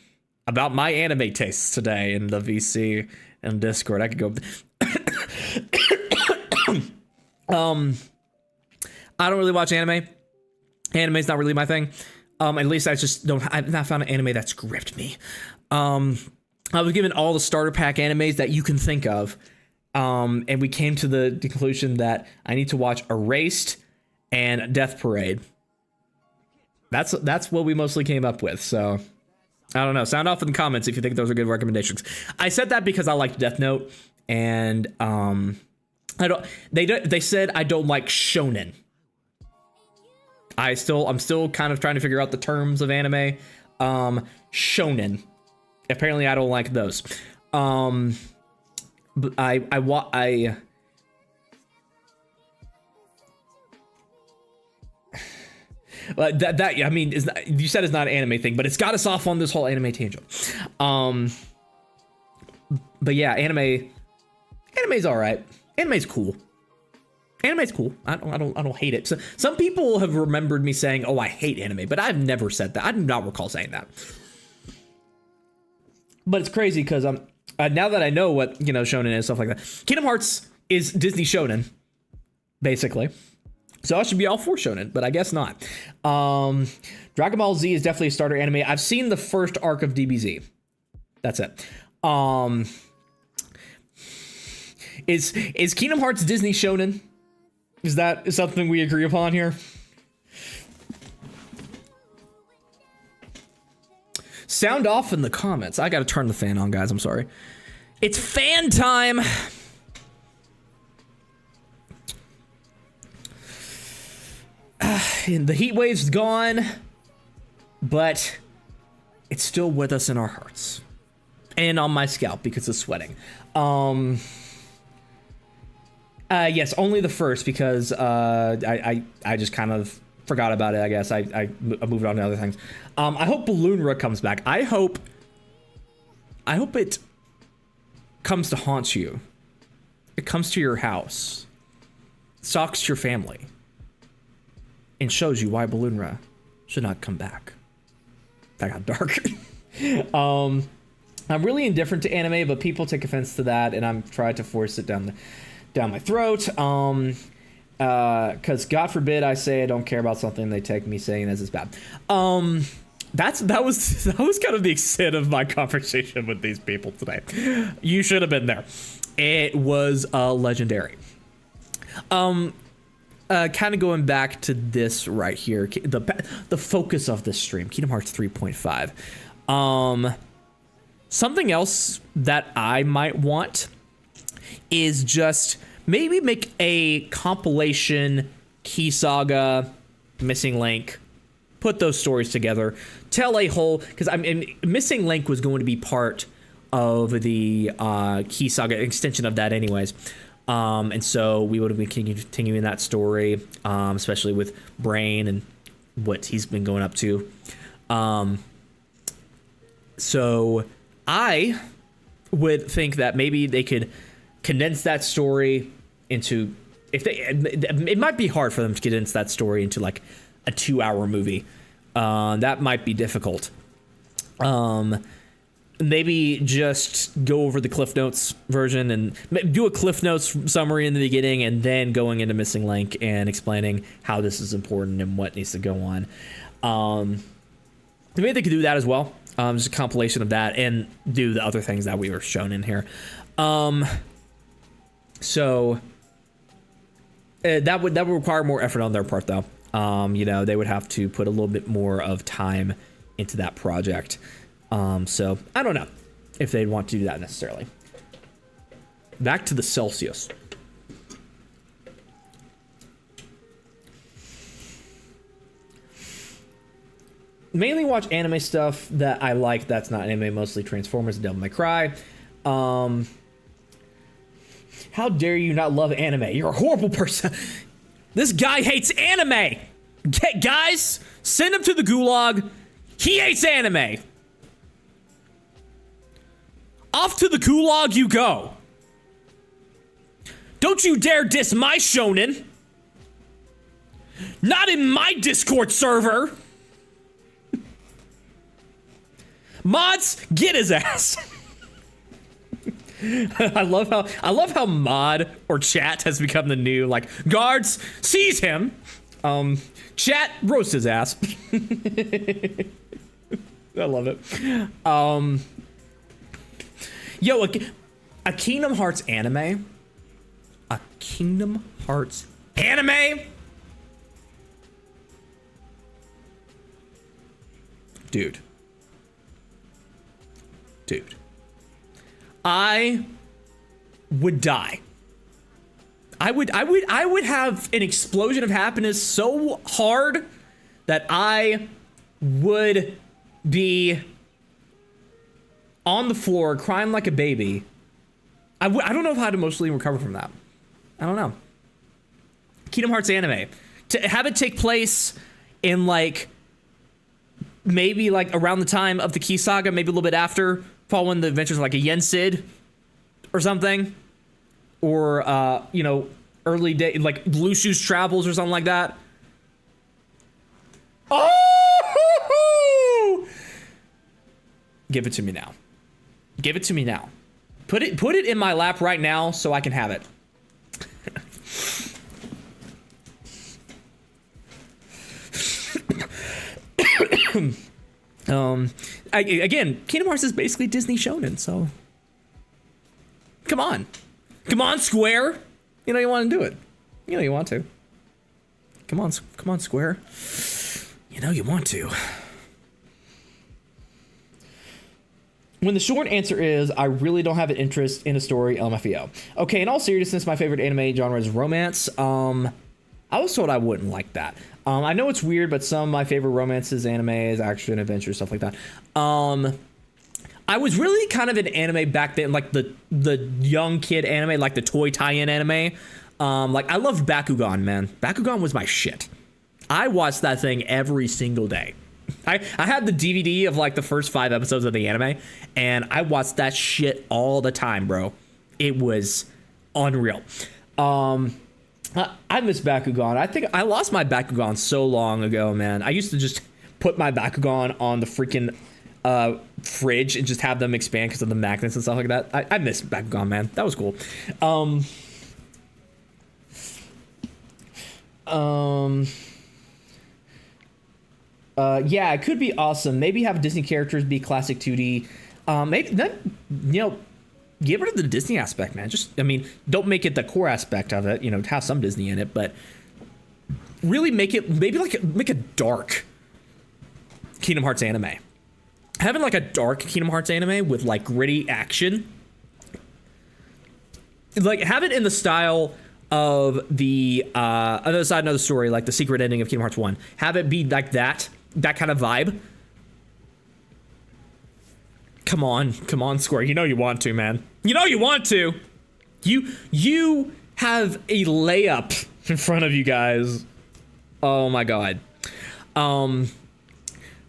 about my anime tastes today in the VC and Discord. I could go. I don't really watch anime. Anime's not really my thing. At least I've not found an anime that's gripped me. I was given all the starter pack animes that you can think of. And we came to the conclusion that I need to watch Erased and Death Parade. That's what we mostly came up with. So I don't know. Sound off in the comments if you think those are good recommendations. I said that because I liked Death Note, and they said I don't like shonen. I'm still kind of trying to figure out the terms of anime. Shonen. Apparently I don't like those. But I mean, you said it's not an anime thing, but it's got us off on this whole anime tangent. But yeah, anime's all right. Anime's cool. Anime's cool. I don't hate it. So, some people have remembered me saying, "Oh, I hate anime," but I've never said that. I do not recall saying that. But it's crazy because now that I know what shonen is, stuff like that. Kingdom Hearts is Disney shonen, basically. So I should be all for shonen, but I guess not. Dragon Ball Z is definitely a starter anime. I've seen the first arc of DBZ. That's it. Is Kingdom Hearts Disney shonen? Is that something we agree upon here? Sound off in the comments. I gotta turn the fan on, guys. I'm sorry. It's fan time. The heat wave's gone, but it's still with us in our hearts and on my scalp because of sweating. Yes, only the first because I just kind of forgot about it. I guess I moved on to other things. I hope Balloonra comes back. I hope it comes to haunt you. It comes to your house, stalks your family, and shows you why Balloonra should not come back. That got dark. I'm really indifferent to anime, but people take offense to that, and I'm trying to force it down my throat. Because God forbid I say I don't care about something, they take me saying this is bad. That was kind of the extent of my conversation with these people today. You should have been there. It was legendary. Kind of going back to this right here, the focus of this stream, Kingdom Hearts 3.5. Something else that I might want is just maybe make a compilation, Key Saga, Missing Link, put those stories together, tell a whole, because Missing Link was going to be part of the Key Saga extension of that anyways. And so we would have been continuing that story, especially with Brain and what he's been going up to. So I would think that maybe they could condense that story into, it might be hard for them to condense that story into like a 2-hour movie. That might be difficult. Maybe just go over the Cliff Notes version and do a Cliff Notes summary in the beginning and then going into Missing Link and explaining how this is important and what needs to go on. Maybe they could do that as well. Just a compilation of that and do the other things that we were shown in here. So that would require more effort on their part, though. They would have to put a little bit more of time into that project. So I don't know if they'd want to do that necessarily. Back to the Celsius. Mainly watch anime stuff that I like that's not anime, mostly Transformers and Devil May Cry. How dare you not love anime? You're a horrible person. This guy hates anime. Guys, send him to the gulag. He hates anime. Off to the gulag you go. Don't you dare diss my shonen. Not in my Discord server. Mods, get his ass. I love how mod or chat has become the new, like, guards, seize him. Chat, roast his ass. I love it. Yo, a Kingdom Hearts anime? A Kingdom Hearts anime? Dude. I would die. I would have an explosion of happiness so hard that I would be on the floor crying like a baby. I don't know how to emotionally recover from that. I don't know. Kingdom Hearts anime. To have it take place in like maybe like around the time of the Key Saga, maybe a little bit after, following the adventures of like a Yen Sid or something. Or, you know, early day, like Lucius Travels or something like that. Oh! Give it to me now. Give it to me now. Put it in my lap right now so I can have it. Again, Kingdom Hearts is basically Disney Shonen, so come on. Come on, Square. You know you want to do it. You know you want to. Come on, Square. You know you want to. When the short answer is, I really don't have an interest in a story, LMFAO. Okay, in all seriousness, my favorite anime genre is romance. I was told I wouldn't like that. I know it's weird, but some of my favorite romances, animes, action, adventure, stuff like that. I was really kind of an anime back then, like the young kid anime, like the toy tie-in anime. Like I loved Bakugan, man. Bakugan was my shit. I watched that thing every single day. I had the DVD of like the first 5 episodes of the anime, and I watched that shit all the time, bro. It was unreal. I miss Bakugan. I think I lost my Bakugan so long ago, man. I used to just put my Bakugan on the freaking fridge and just have them expand because of the magnets and stuff like that. I miss Bakugan, man. That was cool. Yeah, it could be awesome. Maybe have Disney characters be classic 2D. Maybe then, you know, get rid of the Disney aspect, man. Just, I mean, don't make it the core aspect of it. You know, have some Disney in it, but really make it maybe like make a dark Kingdom Hearts anime. Having like a dark Kingdom Hearts anime with like gritty action, like have it in the style of the other side of the story, like the secret ending of Kingdom Hearts 1. Have it be like that kind of vibe. Come on, Square. You know you want to, man. You know you want to. You have a layup in front of you guys. Oh my god.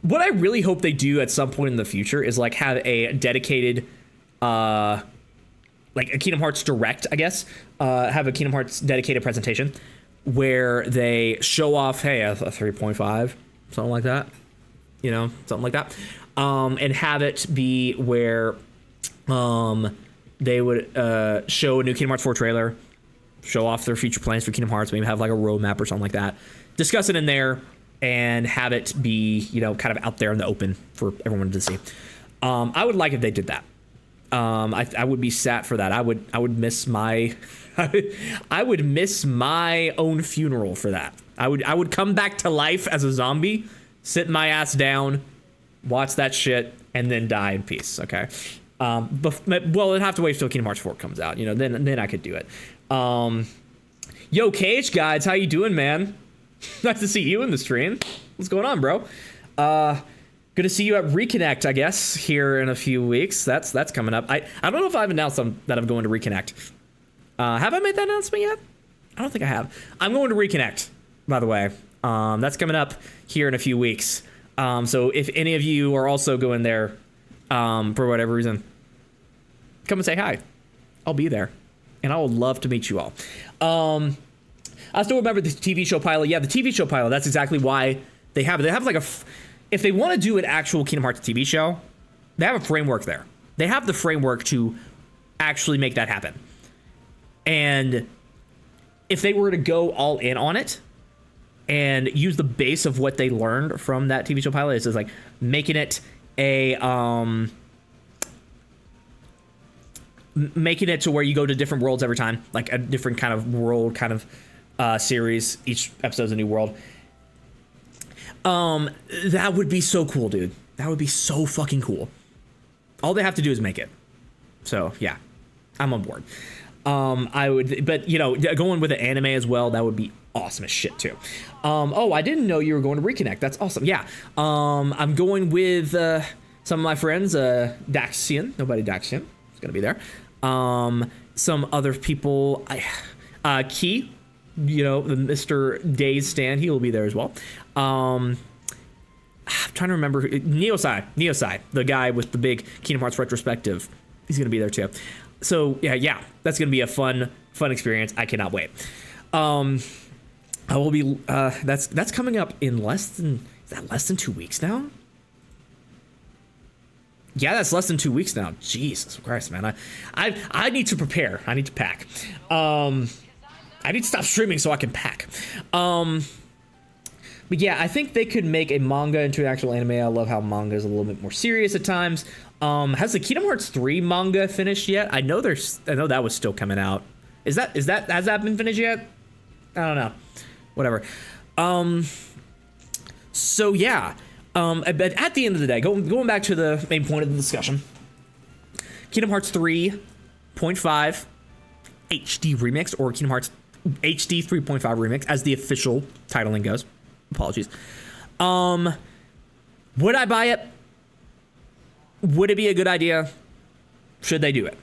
What I really hope they do at some point in the future is like have a dedicated like a Kingdom Hearts Direct, I guess. Have a Kingdom Hearts dedicated presentation where they show off, hey, a 3.5, something like that. You know, something like that. And have it be where they would show a new Kingdom Hearts 4 trailer, show off their future plans for Kingdom Hearts, maybe have like a roadmap or something like that. Discuss it in there and have it be, you know, kind of out there in the open for everyone to see. I would like if they did that. I would be sad for that. I would miss my I would miss my own funeral for that. I would come back to life as a zombie, sit my ass down, watch that shit, and then die in peace. Okay. But well, it'd have to wait till Kingdom Hearts 4 comes out. You know, then I could do it. Yo, KH guys, how you doing, man? Nice to see you in the stream. What's going on, bro? Good to see you at Reconnect, I guess, here in a few weeks. That's coming up. I don't know if I've announced that I'm going to Reconnect. Have I made that announcement yet? I don't think I have. I'm going to Reconnect, by the way. That's coming up here in a few weeks. So if any of you are also going there, for whatever reason, come and say hi. I'll be there, and I would love to meet you all. I still remember the TV show pilot. Yeah, the TV show pilot. That's exactly why they have it. They have like if they want to do an actual Kingdom Hearts TV show, they have a framework there. They have the framework to actually make that happen. And if they were to go all in on it, and use the base of what they learned from that TV show pilot. It's just like making it making it to where you go to different worlds every time, like a different kind of world kind of series. Each episode's a new world. That would be so cool, dude. That would be so fucking cool. All they have to do is make it. So yeah, I'm on board. I would, but you know, going with an anime as well, that would be awesome as shit too. Oh, I didn't know you were going to Reconnect. That's awesome. Yeah. I'm going with some of my friends. Daxian, nobody Daxian is gonna be there. Some other people. Key, you know, the Mr. Days Stan, he will be there as well. I'm trying to remember Neosai, the guy with the big Kingdom Hearts retrospective. He's gonna be there too. So yeah, that's gonna be a fun experience. I cannot wait. I will be. That's coming up in less than 2 weeks now. Yeah, that's less than 2 weeks now. Jesus Christ, man. I need to prepare. I need to pack. I need to stop streaming so I can pack. But yeah, I think they could make a manga into an actual anime. I love how manga is a little bit more serious at times. Has the Kingdom Hearts 3 manga finished yet? I know that was still coming out. Has that been finished yet? I don't know. Whatever. So yeah. But at the end of the day, going back to the main point of the discussion, Kingdom Hearts 3.5 HD Remix, or Kingdom Hearts HD 3.5 Remix, as the official titling goes. Apologies. Would I buy it? Would it be a good idea? Should they do it?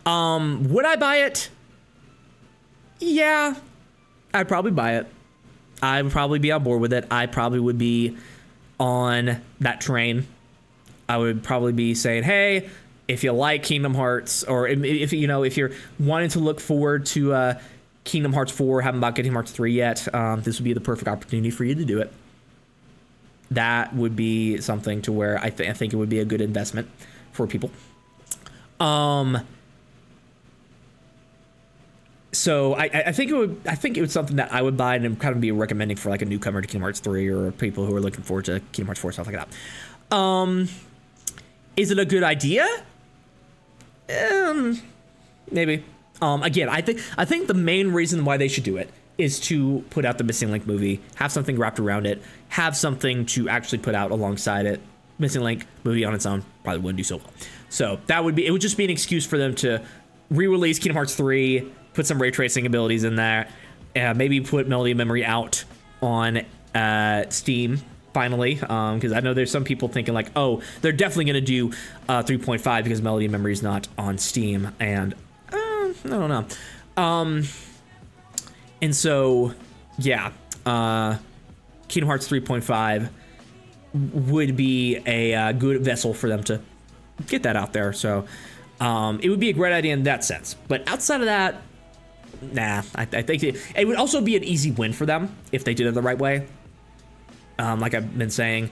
Would I buy it? Yeah, I'd probably buy it. I would probably be on board with it. I probably would be on that train. I would probably be saying, hey, if you like Kingdom Hearts, or if you're wanting to look forward to Kingdom Hearts 4, haven't bought Kingdom Hearts 3 yet, this would be the perfect opportunity for you to do it. That would be something to where I think it would be a good investment for people. So I think it was something that I would buy and kind of be recommending for like a newcomer to Kingdom Hearts 3, or people who are looking forward to Kingdom Hearts 4, stuff like that. Is it a good idea? Maybe. Again, I think the main reason why they should do it is to put out the Missing Link movie, have something wrapped around it, have something to actually put out alongside it. Missing Link movie on its own probably wouldn't do so well. So it would just be an excuse for them to re-release Kingdom Hearts 3, put some ray tracing abilities in there, maybe put Melody of Memory out on Steam finally, because I know there's some people thinking like, oh, they're definitely going to do 3.5 because Melody of Memory is not on Steam, and I don't know. And so, yeah, Kingdom Hearts 3.5 would be a good vessel for them to get that out there. So it would be a great idea in that sense. But outside of that, nah, I think it would also be an easy win for them if they did it the right way. Like I've been saying,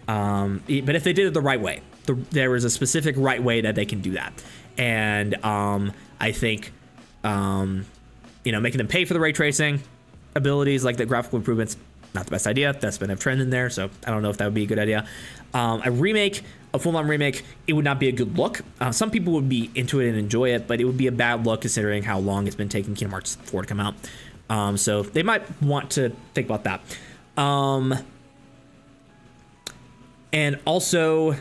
but if they did it the right way, there is a specific right way that they can do that. And I think, making them pay for the ray tracing abilities, like the graphical improvements, not the best idea. That's been a trend in there, so I don't know if that would be a good idea. A full-on remake, it would not be a good look. Some people would be into it and enjoy it, but it would be a bad look considering how long it's been taking Kingdom Hearts 4 to come out. So they might want to think about that. And also,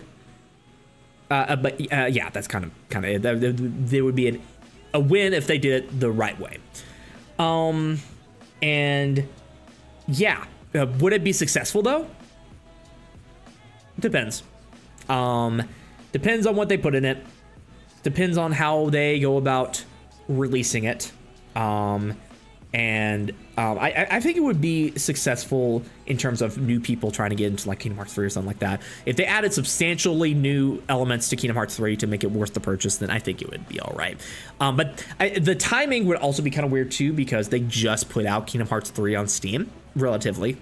yeah, that's kind of it. There would be a win if they did it the right way. And yeah, would it be successful though? Depends. Depends on what they put in it. Depends on how they go about releasing it. I think it would be successful in terms of new people trying to get into like Kingdom Hearts 3 or something like that. If they added substantially new elements to Kingdom Hearts 3 to make it worth the purchase, then I think it would be all right. But the timing would also be kind of weird too, because they just put out Kingdom Hearts 3 on Steam relatively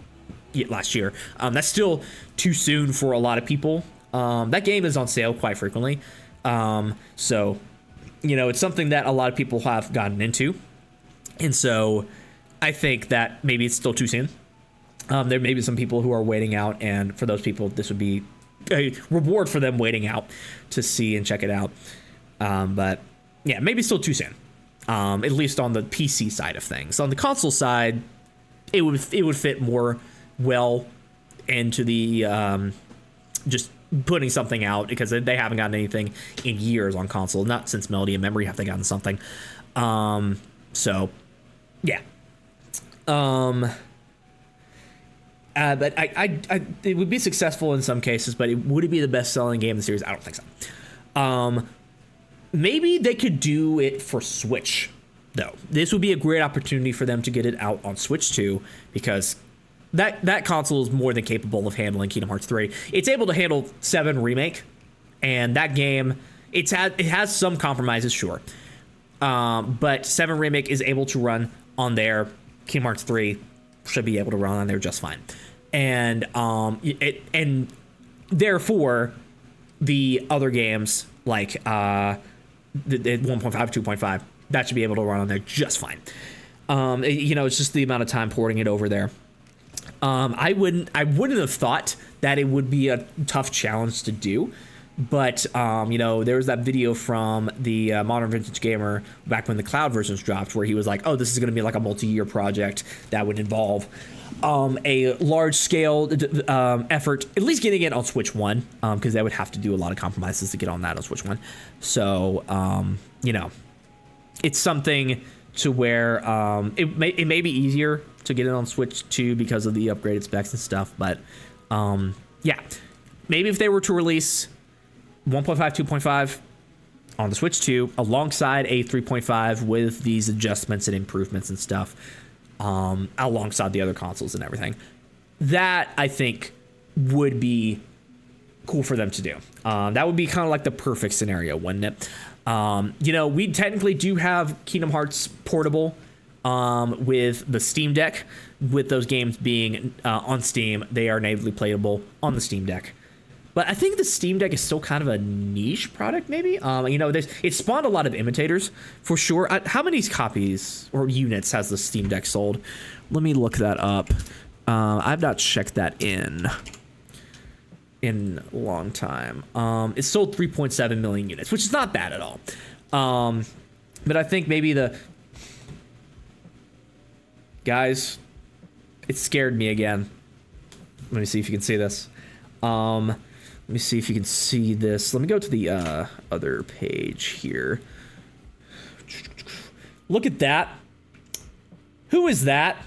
last year. That's still too soon for a lot of people. That game is on sale quite frequently. So, it's something that a lot of people have gotten into. And so I think that maybe it's still too soon There may be some people who are waiting out, and for those people, this would be a reward for them waiting out to see and check it out. But yeah, maybe still too soon. At least on the PC side of things. On the console side, it would fit more well into the just putting something out, because they haven't gotten anything in years on console. Not since Melody and Memory have they gotten something. So yeah. But it would be successful in some cases, but would it be the best-selling game in the series? I don't think so. Maybe they could do it for Switch, though. This would be a great opportunity for them to get it out on Switch too, because that console is more than capable of handling Kingdom Hearts 3. It's able to handle 7 Remake, and that game, it has some compromises, sure. But 7 Remake is able to run on there. Kingdom Hearts 3 should be able to run on there just fine. And therefore, the other games like the 1.5, 2.5, that should be able to run on there just fine. It's just the amount of time porting it over there. I wouldn't have thought that it would be a tough challenge to do, but there was that video from the Modern Vintage Gamer back when the cloud versions dropped, where he was like, "Oh, this is going to be like a multi-year project that would involve a large-scale effort, at least getting it on Switch 1, because they would have to do a lot of compromises to get on that on Switch 1. So, it's something to where it may be easier to get it on Switch 2 because of the upgraded specs and stuff. But yeah, maybe if they were to release 1.5, 2.5 on the Switch 2 alongside a 3.5 with these adjustments and improvements and stuff, alongside the other consoles and everything, that I think would be cool for them to do. That would be kind of like the perfect scenario, wouldn't it? We technically do have Kingdom Hearts Portable with the Steam Deck. With those games being on Steam, they are natively playable on the Steam Deck. But I think the Steam Deck is still kind of a niche product, maybe. It spawned a lot of imitators, for sure. How many copies or units has the Steam Deck sold? Let me look that up. I've not checked that in a long time. It sold 3.7 million units, which is not bad at all. But I think maybe guys, it scared me again. Let me see if you can see this. Let me see if you can see this. Let me go to the other page here. Look at that. Who is that?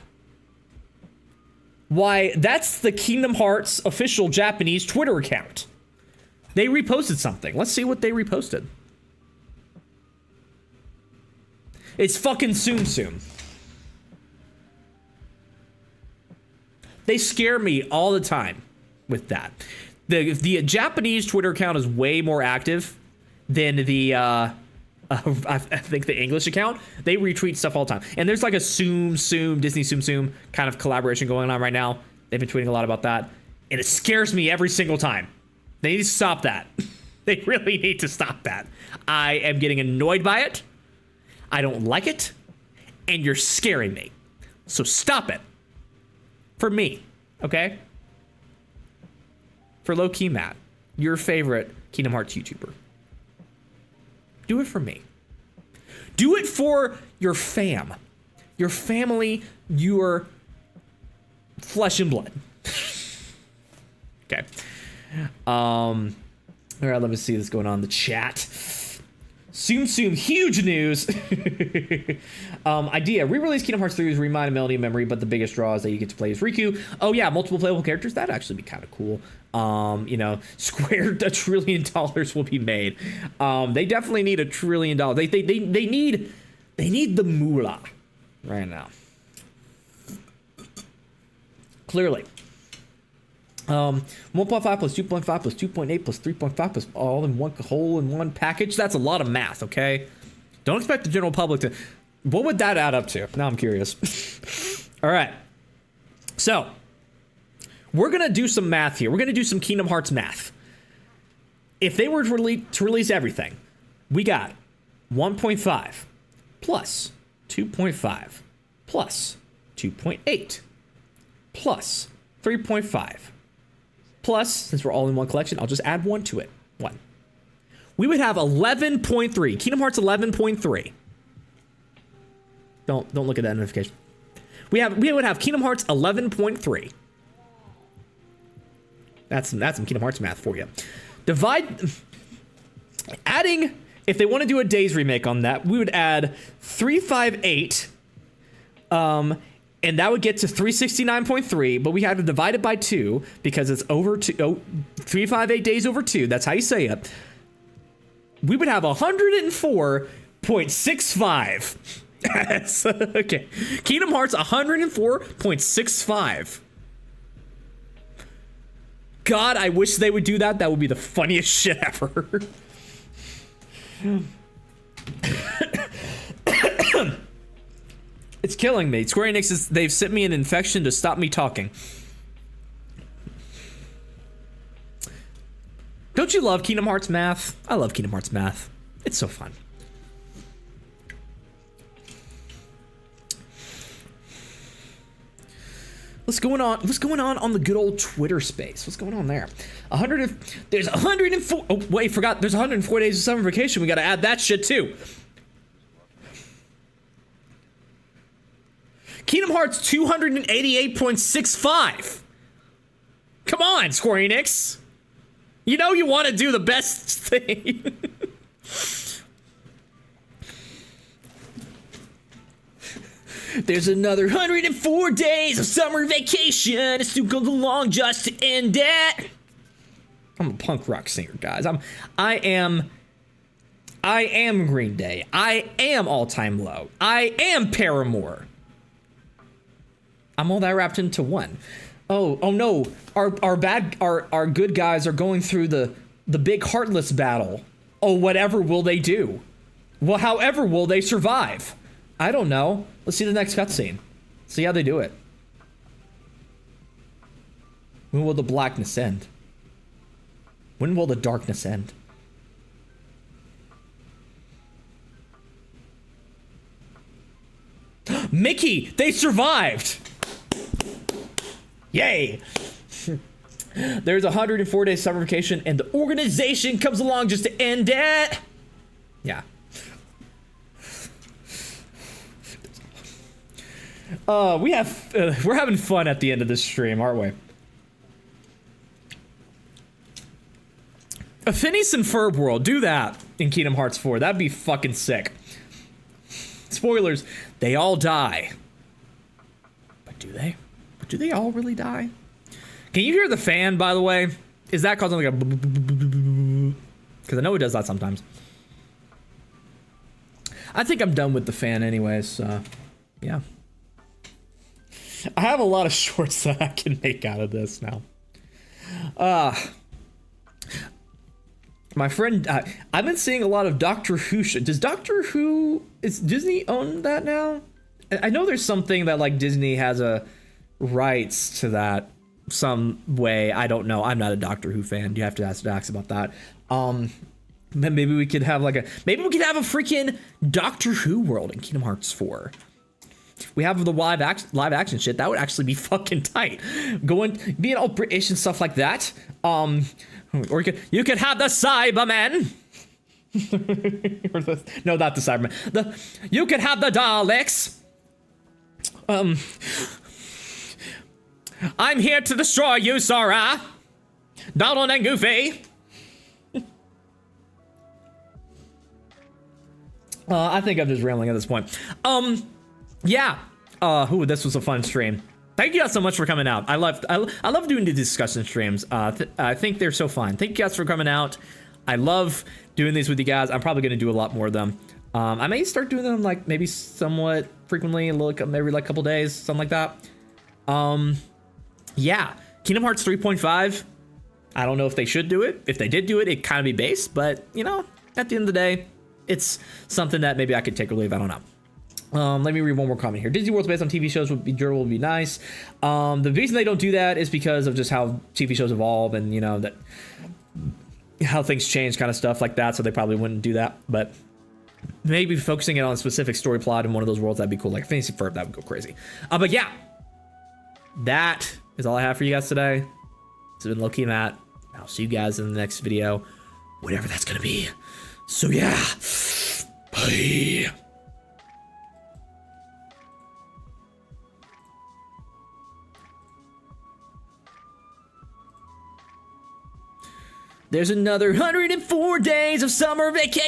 Why, that's the Kingdom Hearts official Japanese Twitter account. They reposted something. Let's see what they reposted. It's fucking Tsum Tsum. They scare me all the time with that. The Japanese Twitter account is way more active than the I think the English account. They retweet stuff all the time. And there's like a Disney Tsum Tsum kind of collaboration going on right now. They've been tweeting a lot about that. And it scares me every single time. They need to stop that. They really need to stop that. I am getting annoyed by it. I don't like it. And you're scaring me. So stop it. For me. Okay? For Low Key Matt, your favorite Kingdom Hearts YouTuber. Do it for me. Do it for your fam. Your family, your flesh and blood. Okay. All right, let me see what's going on in the chat. Tsum Tsum, huge news. Idea, re-release Kingdom Hearts 3 with Remind and Melody and Memory, but the biggest draw is that you get to play as Riku. Oh yeah, multiple playable characters, that'd actually be kind of cool. Square $1 trillion will be made. They definitely need $1 trillion. They need the moolah right now. Clearly. 1.5 plus 2.5 plus 2.8 plus 3.5 plus all in one whole in one package. That's a lot of math, okay? Don't expect the general public to... What would that add up to? Now I'm curious. All right. So, we're going to do some math here. We're going to do some Kingdom Hearts math. If they were to release everything, we got 1.5 plus 2.5 plus 2.8 plus
3.5. Plus, since we're all in one collection, I'll just add 1 to it. 1. We would have 11.3. Kingdom Hearts 11.3. Don't look at that notification. We would have Kingdom Hearts 11.3. That's some Kingdom Hearts math for you. Adding, if they want to do a Days remake on that, we would add 358. And that would get to 369.3, but we had to divide it by 2 because it's over 358 days over 2. That's how you say it. We would have 104.65. Okay. Kingdom Hearts 104.65. God, I wish they would do that. That would be the funniest shit ever. It's killing me. Square Enix they've sent me an infection to stop me talking. Don't you love Kingdom Hearts math? I love Kingdom Hearts math. It's so fun. What's going on the good old Twitter space? What's going on there? There's 104. Oh wait, forgot. There's 104 days of summer vacation. We got to add that shit too. Kingdom Hearts 288.65. Come on, Square Enix. You know you want to do the best thing. There's another 104 days of summer vacation. It's too long just to end it. I'm a punk rock singer, guys. I am Green Day. I am All Time Low. I am Paramore. I'm all that wrapped into one. Oh no. Our good guys are going through the big Heartless battle. Oh, whatever will they do? Well, however will they survive? I don't know. Let's see the next cutscene. See how they do it. When will the blackness end? When will the darkness end? Mickey, they survived! Yay! There's 104 days summer vacation and the organization comes along just to end it. Yeah. We're having fun at the end of this stream, aren't we? A Phineas and Ferb world, do that in Kingdom Hearts 4. That'd be fucking sick. Spoilers, they all die. But do they? But do they all really die? Can you hear the fan, by the way? Is that causing like a... Because I know it does that sometimes. I think I'm done with the fan anyways, so... Yeah. I have a lot of shorts that I can make out of this now. My friend, I've been seeing a lot of Doctor Who shit. Does Doctor Who, is Disney own that now? I know there's something that like Disney has a rights to that some way. I don't know. I'm not a Doctor Who fan. You have to ask Dax about that. Maybe we could have maybe we could have a freaking Doctor Who world in Kingdom Hearts 4. We have the live action shit. That would actually be fucking tight. Being all British and stuff like that. Or you could have the Cybermen. No, not the Cybermen. You could have the Daleks. I'm here to destroy you, Sora. Donald and Goofy. I think I'm just rambling at this point. Yeah. This was a fun stream. Thank you guys so much for coming out. I love doing the discussion streams. I think they're so fun. Thank you guys for coming out. I love doing these with you guys. I'm probably going to do a lot more of them. I may start doing them like maybe somewhat frequently, maybe like a couple days, something like that. Yeah. Kingdom Hearts 3.5. I don't know if they should do it. If they did do it, it'd kind of be based, but you know, at the end of the day, it's something that maybe I could take or leave. I don't know. Let me read one more comment here. Disney World's based on TV shows would be durable, would be nice. The reason they don't do that is because of just how TV shows evolve and, you know, that how things change, kind of stuff like that. So they probably wouldn't do that. But maybe focusing it on a specific story plot in one of those worlds, that'd be cool. Like Fantasy Ferb, that would go crazy. But yeah, that is all I have for you guys today. This has been Low-Key Matt. I'll see you guys in the next video, whatever that's gonna be. So yeah, bye. There's another 104 days of summer vacation.